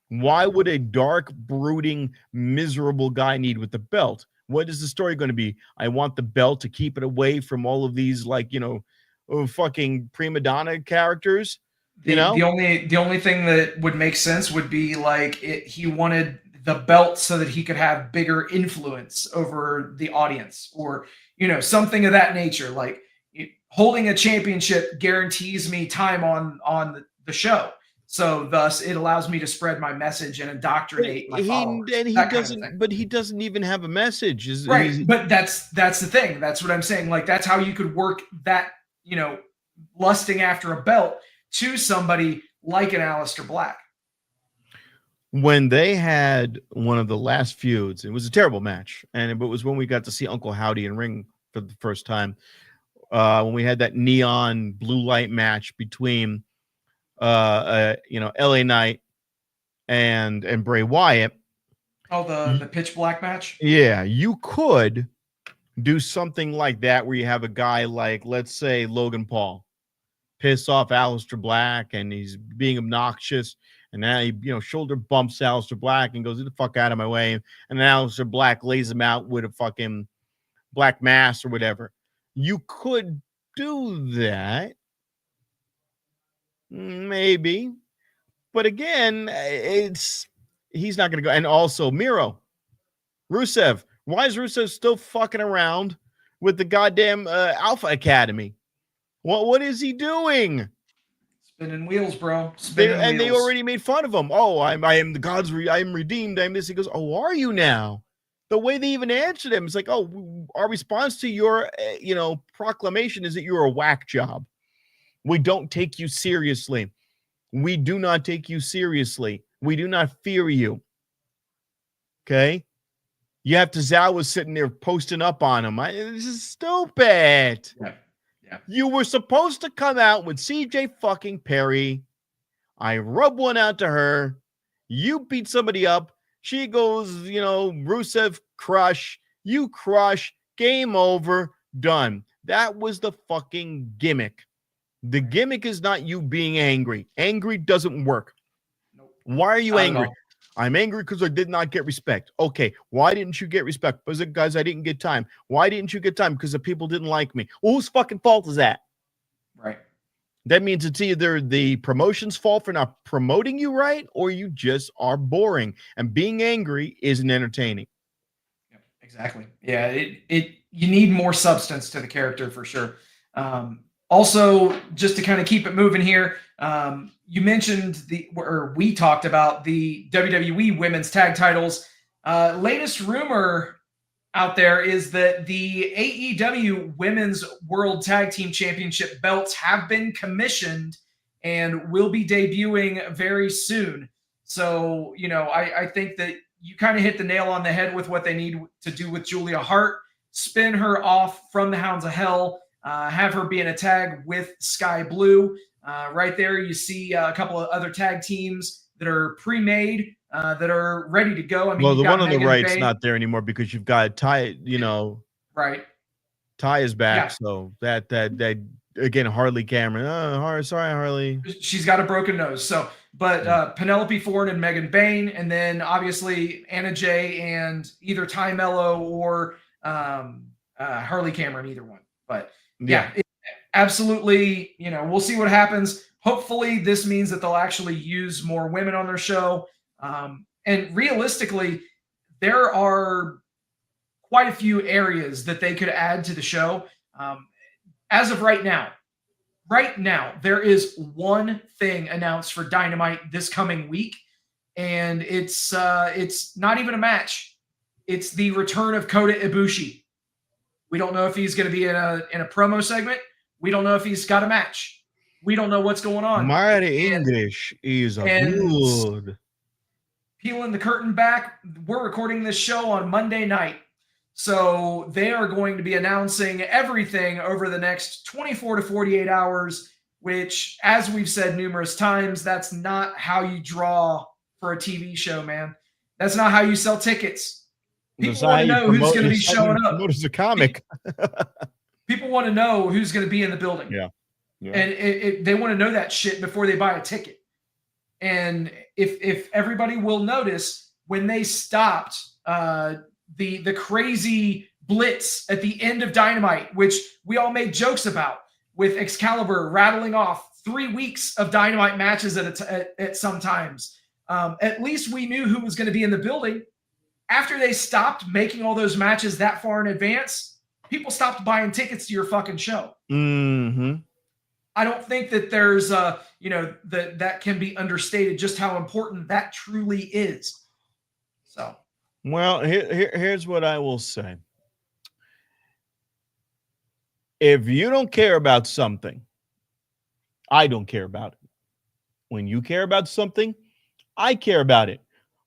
Why would a dark, brooding, miserable guy need with the belt? What is the story going to be? I want the belt to keep it away from all of these, fucking prima donna characters. The only thing that would make sense would be he wanted the belt so that he could have bigger influence over the audience, or something of that nature. Like holding a championship guarantees me time on the show. So thus it allows me to spread my message and indoctrinate my followers. He doesn't even have a message. Right. But that's the thing. That's what I'm saying. Like, that's how you could work that, lusting after a belt to somebody like an Aleister Black. When they had one of the last feuds, it was a terrible match. And it was when we got to see Uncle Howdy in ring for the first time. When we had that neon blue light match between LA Knight and Bray Wyatt. Oh, the pitch black match? Yeah, you could do something like that where you have a guy like, let's say, Logan Paul piss off Aleister Black and he's being obnoxious, and now he shoulder bumps Aleister Black and goes, get the fuck out of my way, and then Aleister Black lays him out with a fucking black mass or whatever. You could do that. Maybe. But again, he's not going to go. And also Miro, Rusev. Why is Rusev still fucking around with the goddamn Alpha Academy? What is he doing? Spinning wheels, bro. They already made fun of him. Oh, I am the gods. I am redeemed. I'm this. He goes, oh, are you now? The way they even answered him, it's like, oh, our response to your, proclamation is that you're a whack job. We don't take you seriously. We do not take you seriously. We do not fear you. Okay? You have Tozawa sitting there posting up on him. This is stupid. Yeah. You were supposed to come out with CJ fucking Perry. I rub one out to her. You beat somebody up. She goes, Rusev crush. You crush. Game over. Done. That was the fucking gimmick. The gimmick is not you being angry. Angry doesn't work. Nope. Why are you angry? I'm angry because I did not get respect. Okay, why didn't you get respect? Because I didn't get time. Why didn't you get time? Because the people didn't like me. Well, whose fucking fault is that? Right. That means it's either the promotion's fault for not promoting you right, or you just are boring. And being angry isn't entertaining. Yep, exactly. Yeah, you need more substance to the character for sure. Also, just to kind of keep it moving here, you mentioned we talked about the WWE Women's Tag Titles. Latest rumor out there is that the AEW Women's World Tag Team Championship belts have been commissioned and will be debuting very soon. So, I think that you kind of hit the nail on the head with what they need to do with Julia Hart, spin her off from the Hounds of Hell, have her be in a tag with Sky Blue. Right there, you see a couple of other tag teams that are pre-made, that are ready to go. I mean, well, the one on the right's not there anymore because you've got Ty. Right. Ty is back, yeah. So that again, Harley Cameron. Oh, sorry, Harley. She's got a broken nose. So, but Penelope Ford and Megan Bayne, and then obviously Anna Jay and either Ty Mello or Harley Cameron, either one. But yeah, absolutely. We'll see what happens. Hopefully this means that they'll actually use more women on their show. And realistically, there are quite a few areas that they could add to the show. As of right now, there is one thing announced for Dynamite this coming week, and it's not even a match. It's the return of Kota Ibushi. We don't know if he's going to be in a promo segment. We don't know if he's got a match. We don't know what's going on. My English is good. Peeling the curtain back, we're recording this show on Monday night. So they are going to be announcing everything over the next 24 to 48 hours, which, as we've said numerous times, that's not how you draw for a TV show, man. That's not how you sell tickets. People want to know who's going to be showing up. As a comic. People want to know who's going to be in the building. Yeah. And they want to know that shit before they buy a ticket. And if everybody will notice, when they stopped the crazy blitz at the end of Dynamite, which we all made jokes about, with Excalibur rattling off 3 weeks of Dynamite matches at some times, at least we knew who was going to be in the building. After they stopped making all those matches that far in advance, people stopped buying tickets to your fucking show. Mm-hmm. I don't think that there's that can be understated just how important that truly is. So, Well, here's what I will say. If you don't care about something, I don't care about it. When you care about something, I care about it.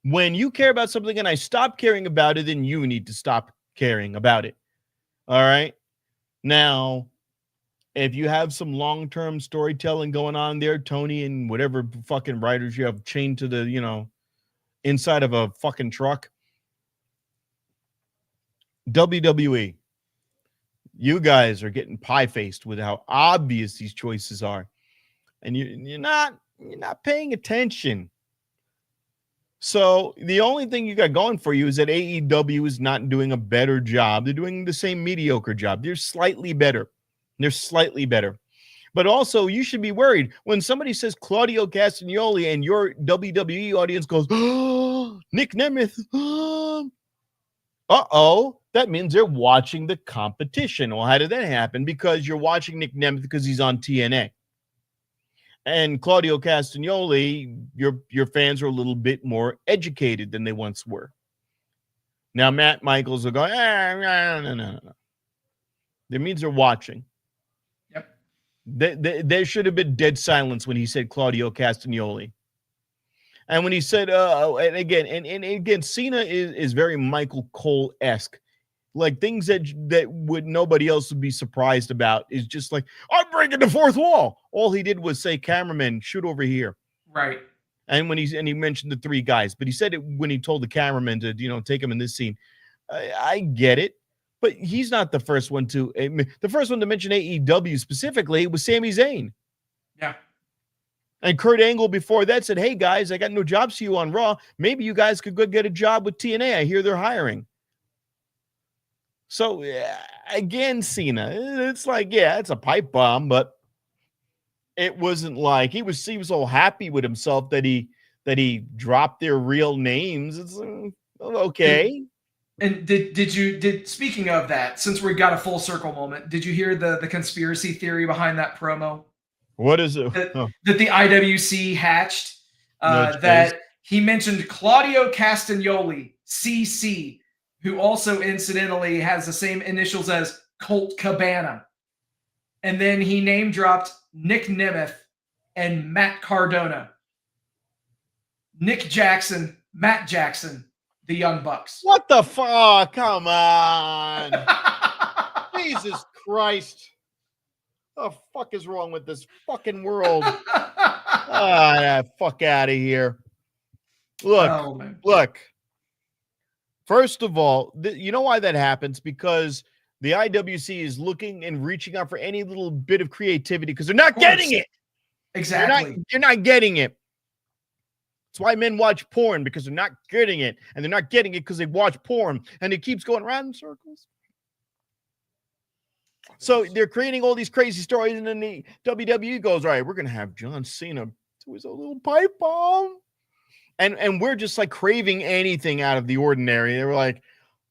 When you care about something and I stop caring about it, then you need to stop caring about it. All right? Now, if you have some long-term storytelling going on there, Tony, and whatever fucking writers you have chained to the, inside of a fucking truck, WWE, you guys are getting pie-faced with how obvious these choices are. And you're not paying attention. So the only thing you got going for you is that AEW is not doing a better job. They're doing the same mediocre job. They're slightly better. But also, you should be worried when somebody says Claudio Castagnoli and your WWE audience goes, oh, Nick Nemeth. Uh-oh. That means they're watching the competition. Well, how did that happen? Because you're watching Nick Nemeth because he's on TNA. And Claudio Castagnoli, your fans are a little bit more educated than they once were. Now, Matt Michaels will go, no. That means they're watching. yep. There should have been dead silence when he said Claudio Castagnoli. And when he said, and again, Cena is very Michael Cole-esque. Like things that would nobody else would be surprised about is just like, I'm breaking the fourth wall. All he did was say, cameraman, shoot over here. Right. And he mentioned the three guys, but he said it when he told the cameraman to, take him in this scene. I get it, but he's not the first one to mention AEW specifically was Sami Zayn. Yeah. And Kurt Angle before that said, hey guys, I got no jobs for you on Raw. Maybe you guys could go get a job with TNA. I hear they're hiring. So again, Cena, it's like, yeah, it's a pipe bomb, but it wasn't like he was so happy with himself that he dropped their real names. It's okay. And did speaking of that, since we got a full circle moment, did you hear the conspiracy theory behind that promo? What is it? That the IWC hatched that he mentioned Claudio Castagnoli, CC, who also incidentally has the same initials as Colt Cabana. And then he name dropped Nick Nemeth and Matt Cardona. Nick Jackson, Matt Jackson, the Young Bucks. What the fuck? Come on. Jesus Christ. What the fuck is wrong with this fucking world? Fuck out of here. Look. First of all, you know why that happens? Because the IWC is looking and reaching out for any little bit of creativity because they're not getting it. Exactly. You're not getting it. That's why men watch porn, because they're not getting it. And they're not getting it because they watch porn. And it keeps going around in circles. So they're creating all these crazy stories. And then the WWE goes, all right, we're going to have John Cena do his own little pipe bomb. And we're just like craving anything out of the ordinary. They were like,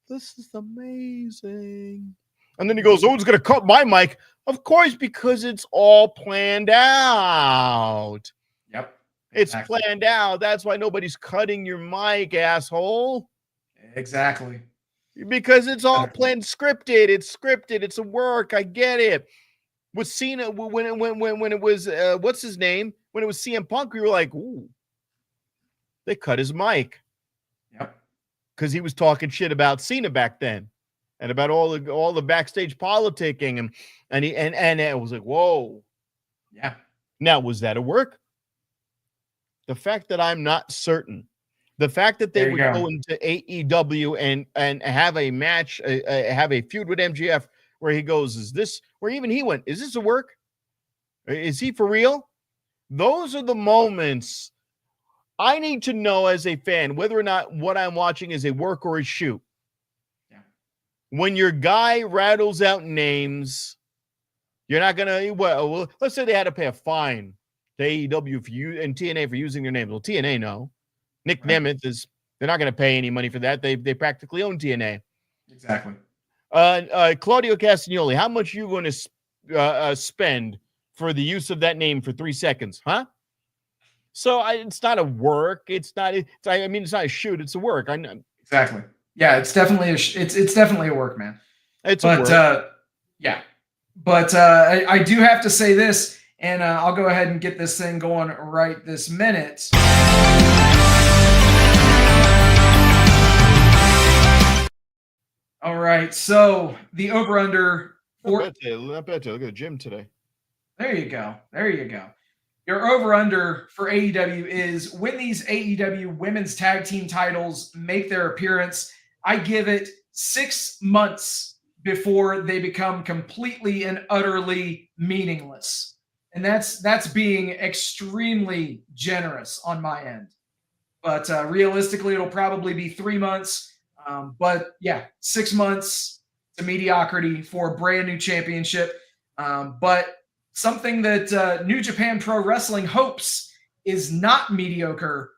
this is amazing. And then he goes, who's going to cut my mic? Of course, because it's all planned out. Yep. It's planned out. That's why nobody's cutting your mic, asshole. Exactly. Because it's all planned, scripted. It's scripted. It's a work. I get it. With Cena, when it was, what's his name? When it was CM Punk, we were like, ooh. They cut his mic. Yep. Because he was talking shit about Cena back then, and about all the backstage politicking, and it was like, whoa. Yeah. Now, was that a work? The fact that I'm not certain, the fact that they would go into AEW and have a match, have a feud with MJF, where he goes, is this where even he went? Is this a work? Is he for real? Those are the moments. I need to know as a fan whether or not what I'm watching is a work or a shoot. Yeah. When your guy rattles out names, you're not going to, well, let's say they had to pay a fine to AEW for you and TNA for using their names. Well, TNA, no. Nick Nemeth they're not going to pay any money for that. They practically own TNA. Exactly. Claudio Castagnoli, how much are you going to spend for the use of that name for 3 seconds, huh? So it's not a work. It's not a shoot. It's a work. I know. Exactly. Yeah, it's definitely it's definitely a work, man. It's a work. Yeah. But I do have to say this, and I'll go ahead and get this thing going right this minute. All right, so the over-under. I bet you. Look at Jim today. There you go. There you go. Your over-under for AEW is when these AEW women's tag team titles make their appearance, I give it 6 months before they become completely and utterly meaningless. And that's being extremely generous on my end. But realistically, it'll probably be 3 months. But yeah, 6 months to mediocrity for a brand new championship. But something that New Japan Pro Wrestling hopes is not mediocre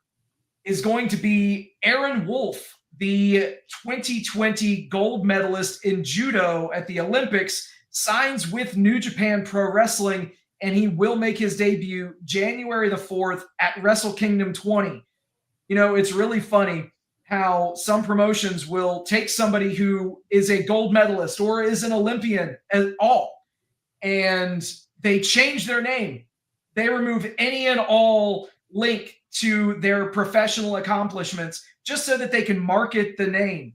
is going to be Aaron Wolf, the 2020 gold medalist in judo at the Olympics, signs with New Japan Pro Wrestling, and he will make his debut January the 4th at Wrestle Kingdom 20. You know, it's really funny how some promotions will take somebody who is a gold medalist or is an Olympian at all, and they change their name. They remove any and all link to their professional accomplishments just so that they can market the name.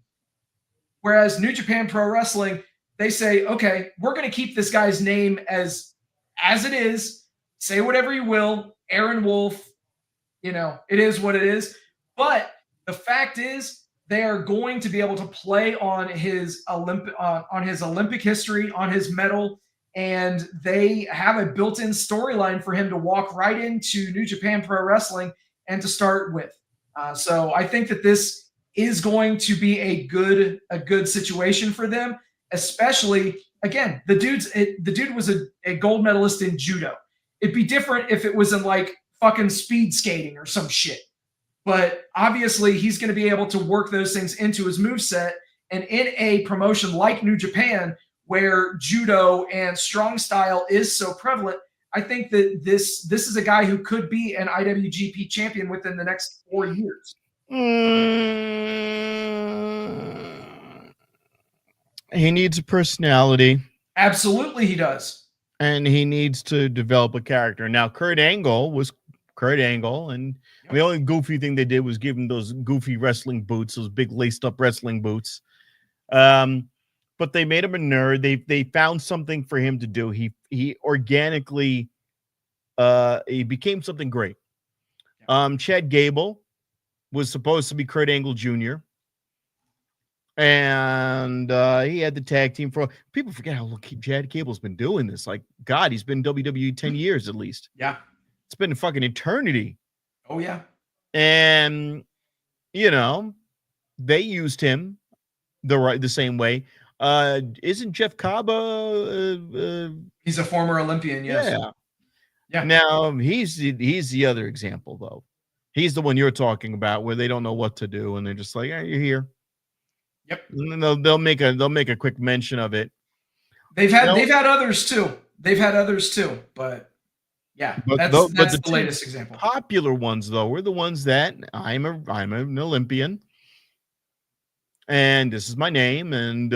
Whereas New Japan Pro Wrestling, they say, okay, we're going to keep this guy's name as it is. Say whatever you will. Aaron Wolf, you know, it is what it is. But the fact is, they are going to be able to play on his Olympic history, on his medal, and they have a built-in storyline for him to walk right into New Japan Pro Wrestling and to start with. So I think that this is going to be a good situation for them, especially, again, the dude was a gold medalist in judo. It'd be different if it was in like fucking speed skating or some shit. But obviously he's going to be able to work those things into his moveset. And in a promotion like New Japan, where judo and strong style is so prevalent, I think that this is a guy who could be an IWGP champion within the next 4 years. He needs a personality. Absolutely he does. And he needs to develop a character. Now, Kurt Angle was Kurt Angle, and the only goofy thing they did was give him those goofy wrestling boots, those big laced-up wrestling boots. But they made him a nerd. They found something for him to do. He organically he became something great. Chad Gable was supposed to be Kurt Angle Jr. And he had the tag team for people forget how long Chad Gable's been doing this. Like, God, he's been WWE 10 years at least. Yeah. It's been a fucking eternity. Oh, yeah. And, you know, they used him the same way. Isn't Jeff Cobb he's a former Olympian, yes. Yeah. Now, he's the other example, though. He's the one you're talking about where they don't know what to do, and they're just like, hey, you're here. Yep. And they'll make a quick mention of it. They've had others too. But yeah, that's the latest example. Popular ones though were the ones that I'm an Olympian, and this is my name, and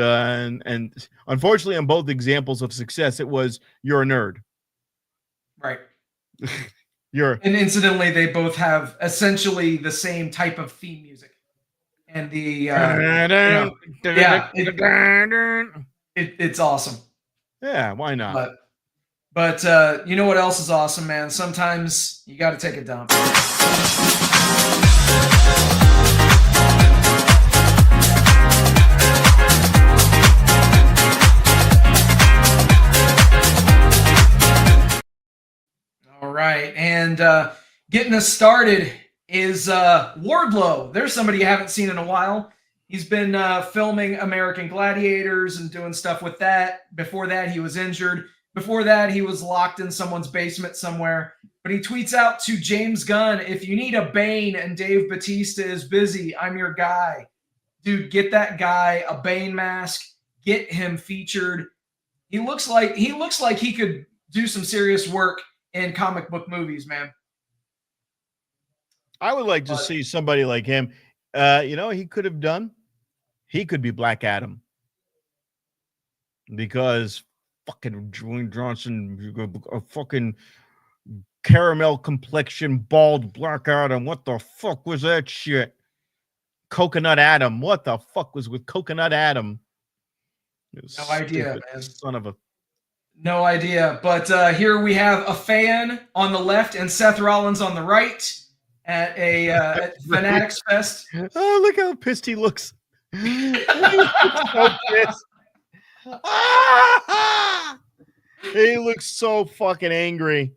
unfortunately on both examples of success, it was you're a nerd. Right. And incidentally, they both have essentially the same type of theme music. And the it's awesome. Yeah, why not? But you know what else is awesome, man? Sometimes you got to take a dump. All right, and getting us started is Wardlow. There's somebody you haven't seen in a while. He's been filming American Gladiators and doing stuff with that. Before that, he was injured. Before that, he was locked in someone's basement somewhere. But he tweets out to James Gunn, if you need a Bane and Dave Bautista is busy, I'm your guy. Dude, get that guy a Bane mask. Get him featured. He looks like he could do some serious work in comic book movies, man. I would like to see somebody like him. He could have done. He could be Black Adam because fucking Dwayne Johnson, a fucking caramel complexion, bald Black Adam. What the fuck was that shit? Coconut Adam. What the fuck was with Coconut Adam? No idea, man. Son of a. No idea. But here we have a fan on the left and Seth Rollins on the right at a at Fanatics Fest. Oh, look how pissed he looks. So pissed. He looks so fucking angry.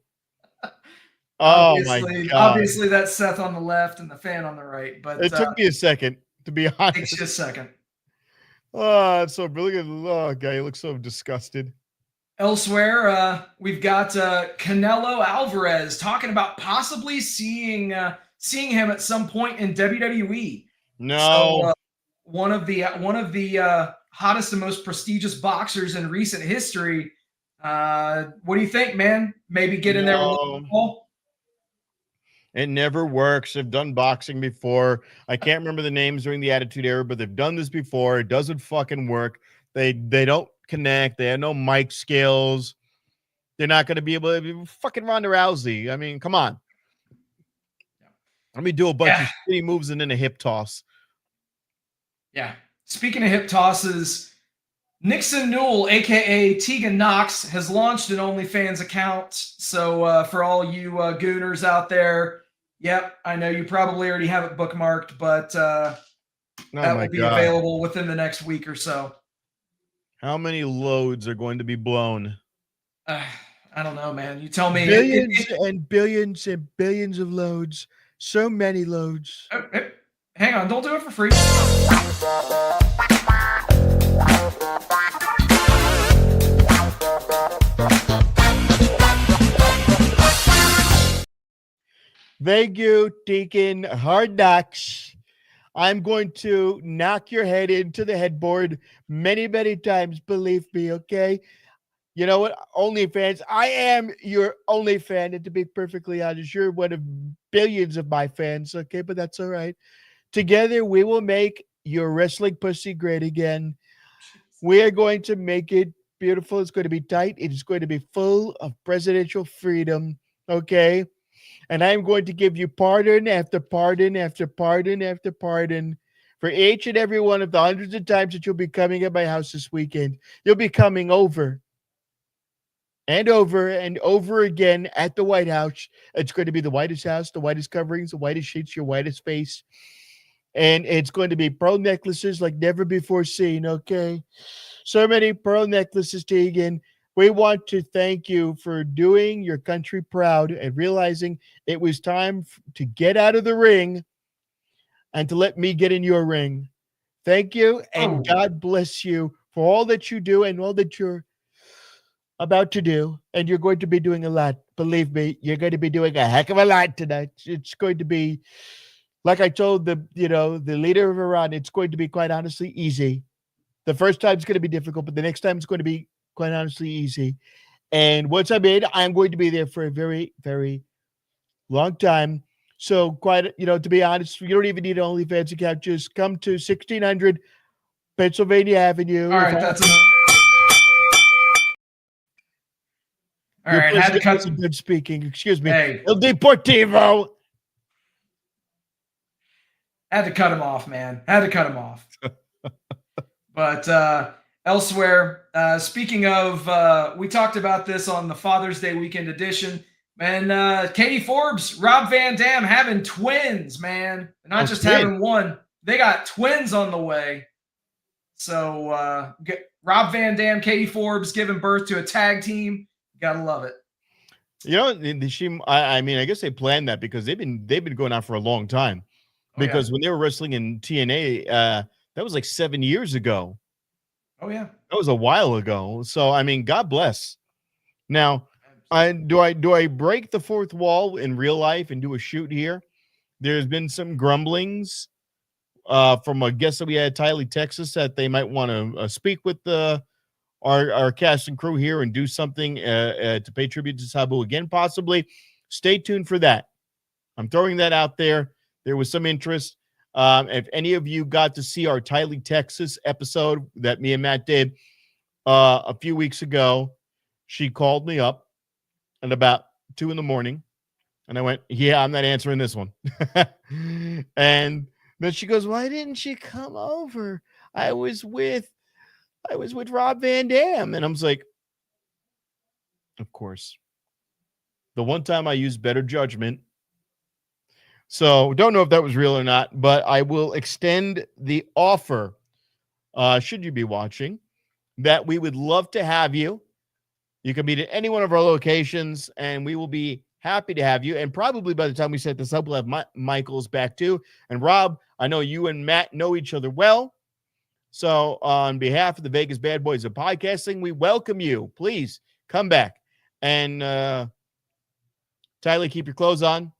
Oh my God. Obviously, that's Seth on the left and the fan on the right. But it took me a second, to be honest. Takes you a second. Oh, it's so brilliant. Oh, guy, he looks so disgusted. Elsewhere, we've got Canelo Alvarez talking about possibly seeing him at some point in WWE. No. So, one of the hottest and most prestigious boxers in recent history. What do you think, man? Maybe get in there with Logan Paul? It never works. They've done boxing before. I can't remember the names during the Attitude Era, but they've done this before. It doesn't fucking work. They don't connect. They have no mic skills. They're not going to be able to be fucking Ronda Rousey. I mean, come on. Let me do a bunch of shitty moves and then a hip toss. Yeah. Speaking of hip tosses, Nixon Newell, a.k.a. Tegan Knox, has launched an OnlyFans account. So for all you gooners out there, yep, I know you probably already have it bookmarked, but that will be available within the next week or so. How many loads are going to be blown? I don't know, man. You tell me. Billions and billions and billions of loads. So many loads. Hang on. Don't do it for free. Thank you, Deacon Hard Knocks. I'm going to knock your head into the headboard many, many times, believe me, okay? You know what? OnlyFans, I am your only fan, and to be perfectly honest, you're one of billions of my fans, okay? But that's all right. Together, we will make your wrestling pussy great again. We are going to make it beautiful. It's going to be tight. It is going to be full of presidential freedom, okay? And I'm going to give you pardon after pardon after pardon after pardon for each and every one of the hundreds of times that you'll be coming at my house this weekend. You'll be coming over and over and over again at the White House. It's going to be the whitest house, the whitest coverings, the whitest sheets, your whitest face. And it's going to be pearl necklaces like never before seen, okay? So many pearl necklaces, Tegan. We want to thank you for doing your country proud and realizing it was time to get out of the ring and to let me get in your ring. Thank you, and God bless you for all that you do and all that you're about to do. And you're going to be doing a lot. Believe me, you're going to be doing a heck of a lot tonight. It's going to be, like I told the leader of Iran, it's going to be quite honestly easy. The first time is going to be difficult, but the next time it's going to be quite honestly easy. And once I'm in, I'm going to be there for a very, very long time. So to be honest, you don't even need an OnlyFans account. Just come to 1600 Pennsylvania Avenue. All right, that's enough. All right, had to cut good speaking. Excuse me. Hey. El Deportivo. Had to cut him off, man. Had to cut him off. But elsewhere, speaking of, we talked about this on the Father's Day weekend edition. Man, Katie Forbes, Rob Van Dam having twins, man. Not just having one. They got twins on the way. So Rob Van Dam, Katie Forbes giving birth to a tag team. Gotta love it. You know, I mean, I guess they planned that because they've been going on for a long time. Because when they were wrestling in TNA, that was like 7 years ago. Oh yeah, that was a while ago. So I mean, God bless. Now, do I break the fourth wall in real life and do a shoot here? There's been some grumblings from a guest that we had, Tylee, Texas, that they might want to speak with the our cast and crew here and do something to pay tribute to Sabu again, possibly. Stay tuned for that. I'm throwing that out there. There was some interest. If any of you got to see our Tylee, Texas episode that me and Matt did a few weeks ago, she called me up at about 2 a.m. and I went, yeah, I'm not answering this one. And then she goes, why didn't you come over? I was with Rob Van Dam. And I was like, of course. The one time I used better judgment. So don't know if that was real or not, but I will extend the offer, should you be watching, that we would love to have you. You can meet at any one of our locations, and we will be happy to have you. And probably by the time we set this up, we'll have Michael's back too. And Rob, I know you and Matt know each other well. So on behalf of the Vegas Bad Boys of Podcasting, we welcome you. Please come back. And Tylee, keep your clothes on.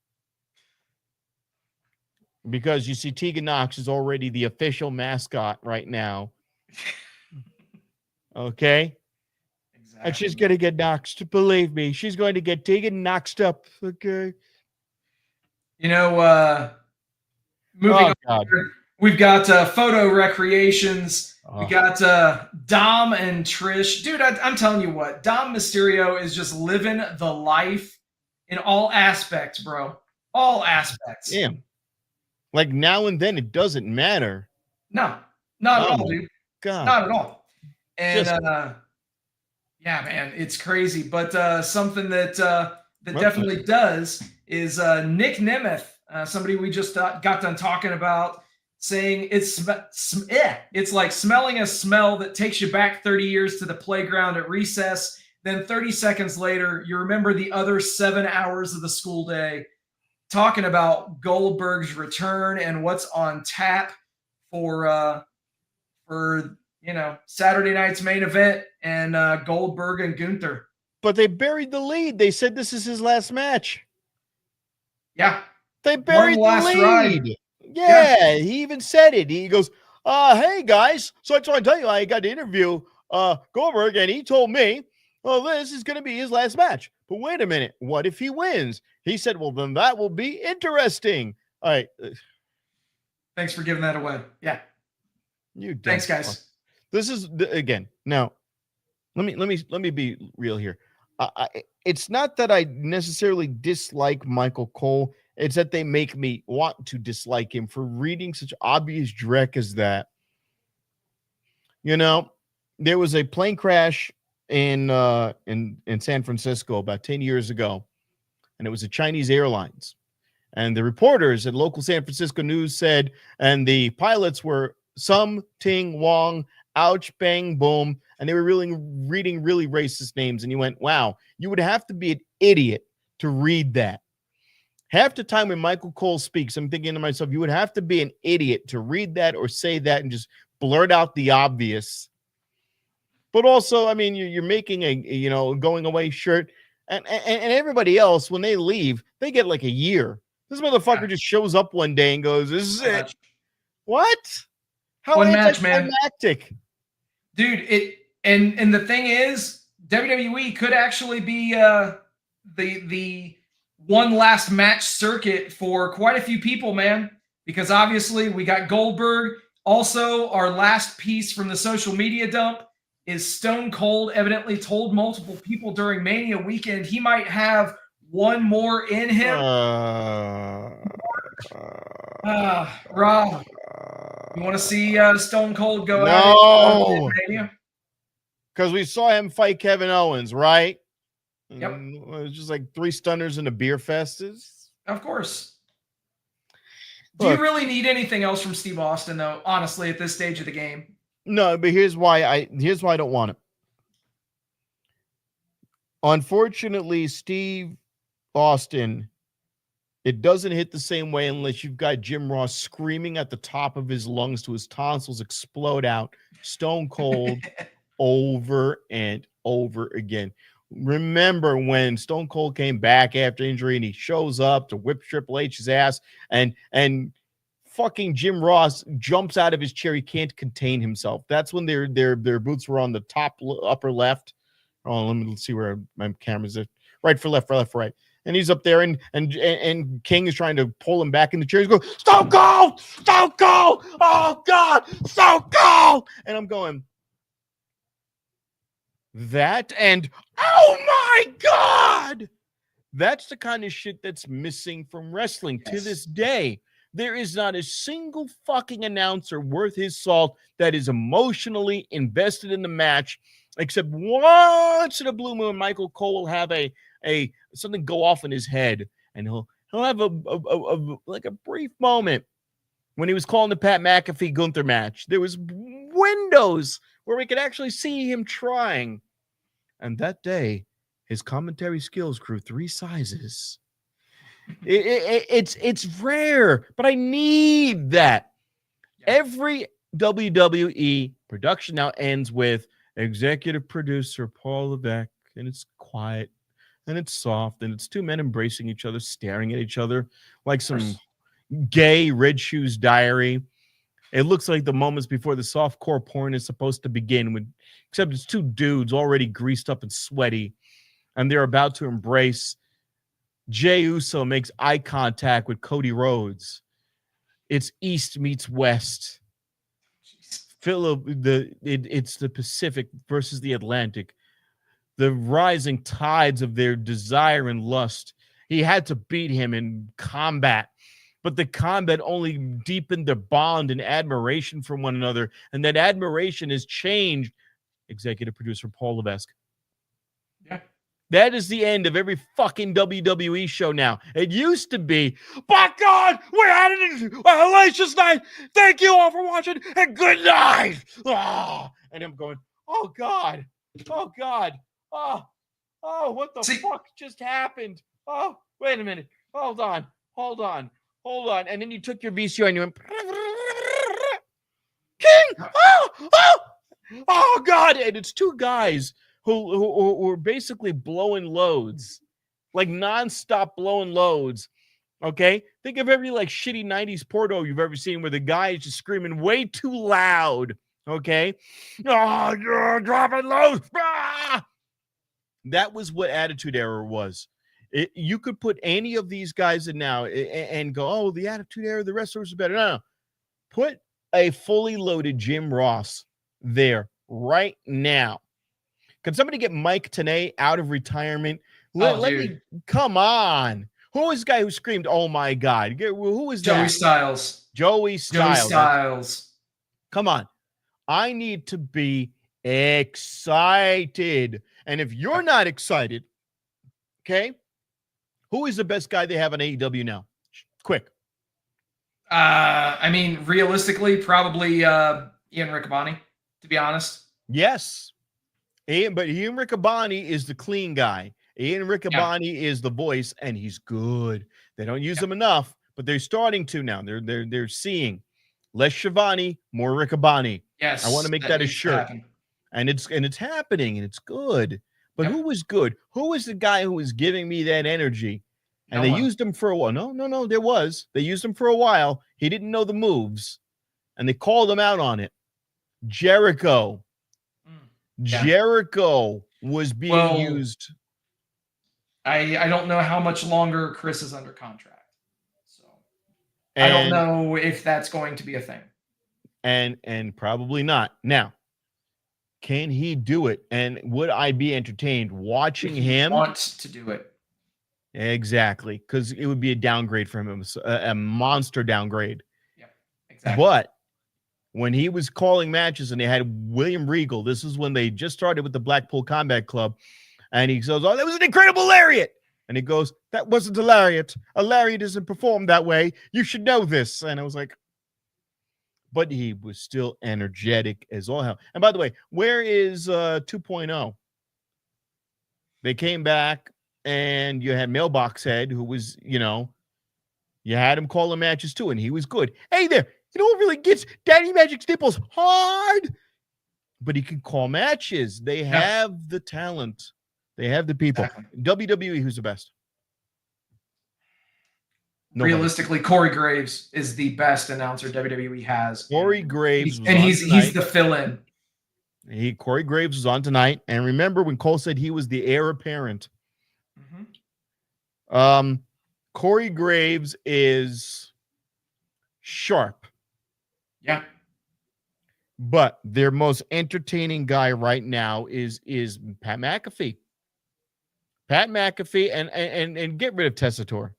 Because you see, Tegan Knox is already the official mascot right now. Okay? Exactly. And she's going to get knoxed. Believe me, she's going to get Tegan knoxed up. Okay? You know, moving on, we've got Photo Recreations. We got Dom and Trish. Dude, I'm telling you what, Dom Mysterio is just living the life in all aspects, bro. All aspects. Damn. Like now and then, it doesn't matter. No, not at all, dude. God. Not at all. And yeah, man, it's crazy. But something that definitely does is Nick Nemeth, somebody we just got done talking about, saying it's like smelling a smell that takes you back 30 years to the playground at recess. Then 30 seconds later, you remember the other 7 hours of the school day. Talking about Goldberg's return and what's on tap for Saturday night's main event and Goldberg and Gunther. But they buried the lead. They said this is his last match. Yeah. They buried the lead. Ride. Yeah, he even said it. He goes, hey guys, so I tried to tell you I got to interview Goldberg, and he told me, well, this is going to be his last match. But wait a minute, what if he wins? He said, well, then that will be interesting. All right. Thanks for giving that away. Yeah. Thanks, guys. This is again. Now, let me be real here. It's not that I necessarily dislike Michael Cole. It's that they make me want to dislike him for reading such obvious dreck as that. You know, there was a plane crash in San Francisco about 10 years ago, and it was a Chinese Airlines. And the reporters at local San Francisco news said, and the pilots were Sum Ting Wong, Ouch Bang Boom, and they were really reading really racist names. And you went, wow, you would have to be an idiot to read that. Half the time when Michael Cole speaks, I'm thinking to myself, you would have to be an idiot to read that or say that and just blurt out the obvious. But also, I mean, you're making a going away shirt, and everybody else, when they leave, they get like a year. This motherfucker just shows up one day and goes, "This is it." What? How one match, man? Dude, and the thing is, WWE could actually be the one last match circuit for quite a few people, man. Because obviously we got Goldberg. Also, our last piece from the social media dump is Stone Cold evidently told multiple people during Mania weekend he might have one more in him. Rob, you want to see Stone Cold go out in Mania? Because we saw him fight Kevin Owens, right? Yep. It was just like 3 stunners and a beer fest. Of course. Do you really need anything else from Steve Austin, though, honestly, at this stage of the game? No, but here's why I don't want it. Unfortunately, Steve Austin, it doesn't hit the same way unless you've got Jim Ross screaming at the top of his lungs to his tonsils explode out, Stone Cold, over and over again. Remember when Stone Cold came back after injury and he shows up to whip Triple H's ass and fucking Jim Ross jumps out of his chair. He can't contain himself. That's when their boots were on the top upper left. Oh, let me see where my camera's at. Right for left, right. And he's up there, and King is trying to pull him back in the chair. He's going, Stone Cold! Stone Cold! Oh, God! Stone Cold! And I'm going, that and, oh, my God! That's the kind of shit that's missing from wrestling to this day. There is not a single fucking announcer worth his salt that is emotionally invested in the match, except once in a blue moon, Michael Cole will have a something go off in his head, and he'll have a brief moment when he was calling the Pat McAfee Gunther match. There was windows where we could actually see him trying, and that day his commentary skills grew 3 sizes. It's rare, but I need that. Every WWE production now ends with executive producer Paul Levesque, and it's quiet and it's soft, and it's 2 men embracing each other, staring at each other like some gay Red Shoes Diary. It looks like the moments before the softcore porn is supposed to begin, except it's 2 dudes already greased up and sweaty, and they're about to embrace. Jey Uso makes eye contact with Cody Rhodes. It's East meets West. It's the Pacific versus the Atlantic. The rising tides of their desire and lust. He had to beat him in combat, but the combat only deepened their bond and admiration for one another, and that admiration has changed. Executive producer Paul Levesque. Yeah. That is the end of every fucking WWE show now. It used to be, by God, we had it in a hellacious night. Thank you all for watching, and good night. Oh, and I'm going, oh, God. Oh, God. Oh, what the fuck just happened? Oh, wait a minute. Hold on. And then you took your VCR and you went, King! Oh, God. And it's 2 guys who were basically blowing loads, like nonstop blowing loads. Okay, think of every like shitty 90s porno you've ever seen where the guy is just screaming way too loud. Okay, oh, you're dropping loads. Ah! That was what Attitude Era was. You could put any of these guys in now and go, oh, the Attitude Era, the wrestlers are better. No. Put a fully loaded Jim Ross there right now. Can somebody get Mike Tenay out of retirement? Let me come on. Who was the guy who screamed, oh my God? Who was that? Joey Styles. Come on. I need to be excited. And if you're not excited, okay, who is the best guy they have on AEW now? Quick. I mean, realistically, probably Ian Riccaboni, to be honest. Yes. But Ian Riccaboni is the clean guy. Ian Riccaboni is the voice, and he's good. They don't use him enough, but they're starting to now. They're seeing less Shivani, more Riccaboni. Yes, I want to make that a shirt, and it's happening, and it's good. But who was good? Who was the guy who was giving me that energy? And they used him for a while. No, there was. They used him for a while. He didn't know the moves, and they called him out on it. Jericho. Jericho was being used. I don't know how much longer Chris is under contract. So I don't know if that's going to be a thing. And probably not. Now, can he do it? And would I be entertained watching him? Wants to do it. Exactly. Because it would be a downgrade for him. A monster downgrade. Yeah, exactly. But when he was calling matches and they had William Regal, this is when they just started with the Blackpool Combat Club. And he goes, oh, that was an incredible lariat. And he goes, that wasn't a lariat. A lariat isn't performed that way. You should know this. And I was like, but he was still energetic as all hell. And by the way, where is 2.0? They came back and you had Mailbox Head, who was, you had him calling matches too, and he was good. Hey there, you know what really gets Daddy Magic's nipples hard? But he can call matches. They have the talent. They have the people. Exactly. WWE, who's the best? Nobody. Realistically, Corey Graves is the best announcer WWE has. Corey Graves was and on he's tonight. the fill-in. Corey Graves was on tonight. And remember when Cole said he was the heir apparent? Corey Graves is sharp. Yeah. But their most entertaining guy right now is Pat McAfee. Pat McAfee and get rid of Tessitore.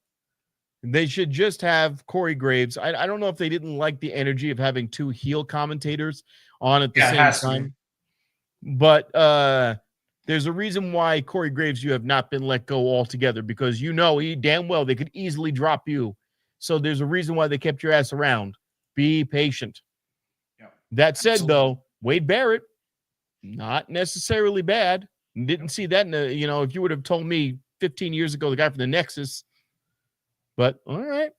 They should just have Corey Graves. I don't know if they didn't like the energy of having two heel commentators on at the same time. But there's a reason why Corey Graves, you have not been let go altogether, because he damn well they could easily drop you. So there's a reason why they kept your ass around. Be patient. Yep. That said, though, Wade Barrett, not necessarily bad. Didn't see that if you would have told me 15 years ago, the guy from the Nexus. But all right.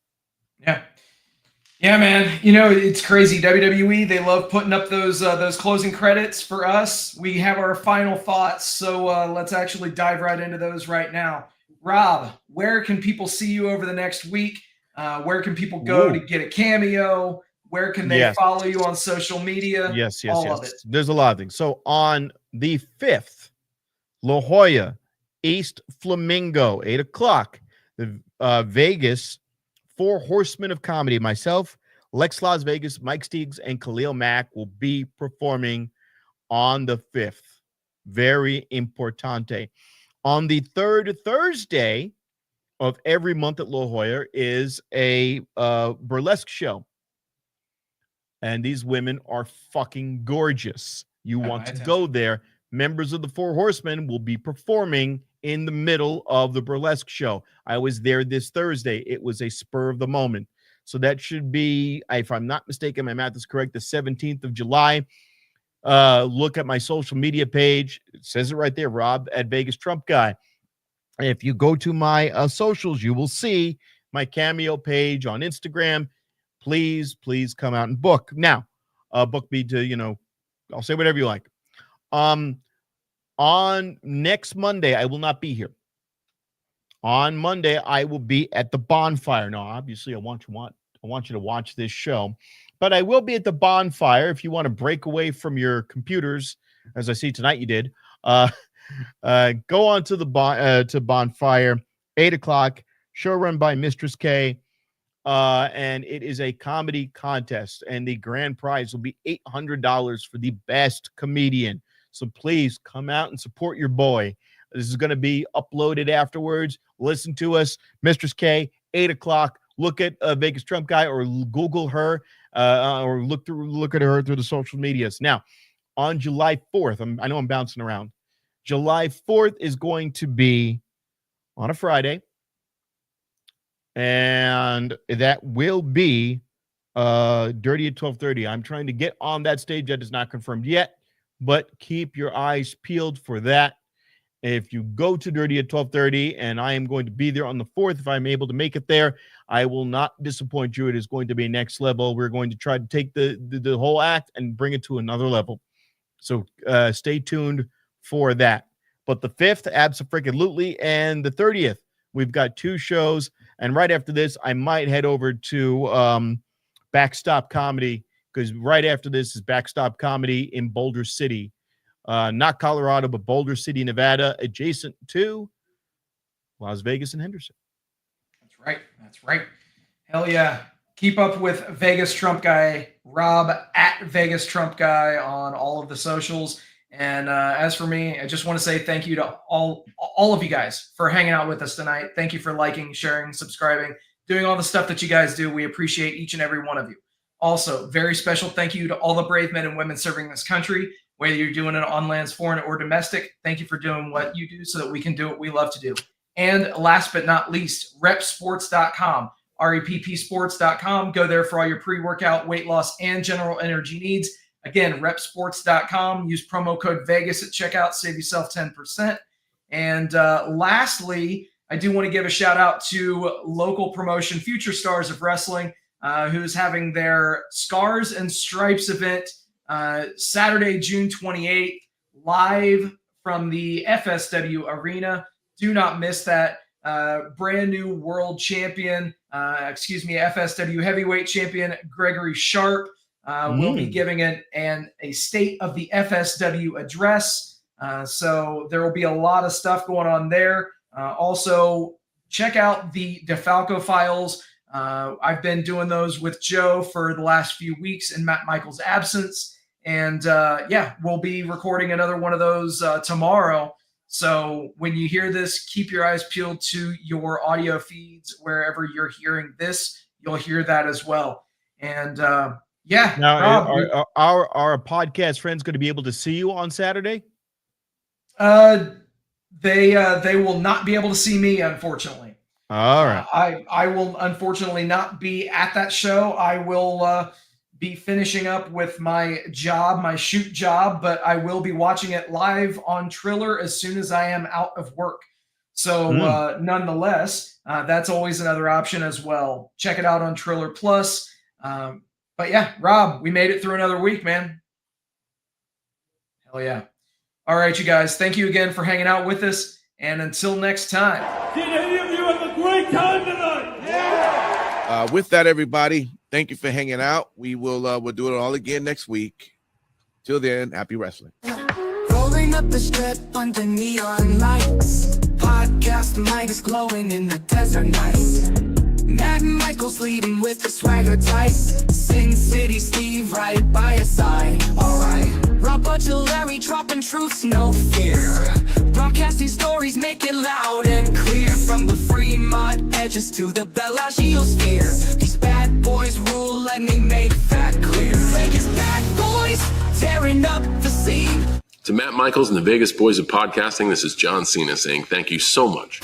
Yeah. Yeah, man. It's crazy. WWE, they love putting up those closing credits for us. We have our final thoughts, so let's actually dive right into those right now. Rob, where can people see you over the next week? Where can people go to get a cameo? Where can they follow you on social media? Yes. All of it. There's a lot of things. So on the 5th, La Jolla, East Flamingo, 8 o'clock, the Vegas, 4 Horsemen of Comedy, myself, Lex Las Vegas, Mike Steegs, and Khalil Mack will be performing on the 5th. Very importante. On the 3rd Thursday of every month at La Jolla is a burlesque show. And these women are fucking gorgeous. You want to go there. Members of the 4 Horsemen will be performing in the middle of the burlesque show. I was there this Thursday. It was a spur of the moment. So that should be, if I'm not mistaken, my math is correct, the 17th of July. Look at my social media page. It says it right there, Rob at Vegas Trump Guy. If you go to my socials, you will see my Cameo page on Instagram. Please come out and book. Now, book me to, I'll say whatever you like. On next Monday, I will not be here. On Monday, I will be at the Bonfire. Now, obviously, I want you to watch this show, but I will be at the Bonfire. If you want to break away from your computers, as I see tonight, you did. Go on to the to Bonfire, 8 o'clock. Show run by Mistress K, and it is a comedy contest, and the grand prize will be $800 for the best comedian. So please come out and support your boy. This is going to be uploaded afterwards. Listen to us, Mistress K, 8 o'clock. Look at Vegas Trump Guy, or Google her, or look at her through the social medias. Now, on July 4th, I know I'm bouncing around. July 4th is going to be on a Friday, and that will be Dirty at 12:30. I'm trying to get on that stage. That is not confirmed yet, but keep your eyes peeled for that. If you go to Dirty at 12:30, and I am going to be there on the 4th, if I'm able to make it there, I will not disappoint you. It is going to be next level. We're going to try to take the whole act and bring it to another level. So stay tuned for that. But the 5th, abso-freaking-lutely, and the 30th, we've got 2 shows. And right after this, I might head over to Backstop Comedy, because right after this is Backstop Comedy in Boulder City. Not Colorado, but Boulder City, Nevada, adjacent to Las Vegas and Henderson. That's right. Hell yeah. Keep up with Vegas Trump Guy, Rob at Vegas Trump Guy on all of the socials. And as for me, I just want to say thank you to all of you guys for hanging out with us tonight. Thank you for liking, sharing, subscribing, doing all the stuff that you guys do. We appreciate each and every one of you. Also, very special thank you to all the brave men and women serving this country, whether you're doing it on lands, foreign or domestic. Thank you for doing what you do so that we can do what we love to do. And last but not least, repsports.com, reppsports.com. Go there for all your pre-workout, weight loss, and general energy needs. Again, repsports.com. Use promo code Vegas at checkout. Save yourself 10%. And lastly, I do want to give a shout out to local promotion, Future Stars of Wrestling, who's having their Scars and Stripes event Saturday, June 28th, live from the FSW Arena. Do not miss that. brand new world champion, FSW heavyweight champion Gregory Sharp will be giving a state of the FSW address. So there will be a lot of stuff going on there. Also, check out the DeFalco files. I've been doing those with Joe for the last few weeks in Matt Michaels' absence. And we'll be recording another one of those tomorrow. So when you hear this, keep your eyes peeled to your audio feeds. Wherever you're hearing this, you'll hear that as well. And now, Rob, our podcast friends going to be able to see you on Saturday? They will not be able to see me, unfortunately. All right. I will unfortunately not be at that show. I will be finishing up with my job, my shoot job, but I will be watching it live on Triller as soon as I am out of work. So nonetheless, that's always another option as well. Check it out on Triller Plus. But yeah, Rob, we made it through another week, man. Hell yeah. All right, you guys, thank you again for hanging out with us. And until next time. Did any of you have a great time tonight? Yeah. With that, everybody, thank you for hanging out. We'll do it all again next week. Till then, happy wrestling. Rolling up the strip under neon lights. Podcast mic is glowing in the desert nights. Matt Michaels leading with the swagger tight. Sin City Steve right by his side. Alright. Rob Butcher Larry dropping truths, no fear. Broadcasting stories, make it loud and clear. From the Fremont edges to the Bellagio sphere. These bad boys rule, let me make that clear. Vegas bad boys, tearing up the scene. To Matt Michaels and the Vegas Boys of Podcasting, this is John Cena saying thank you so much.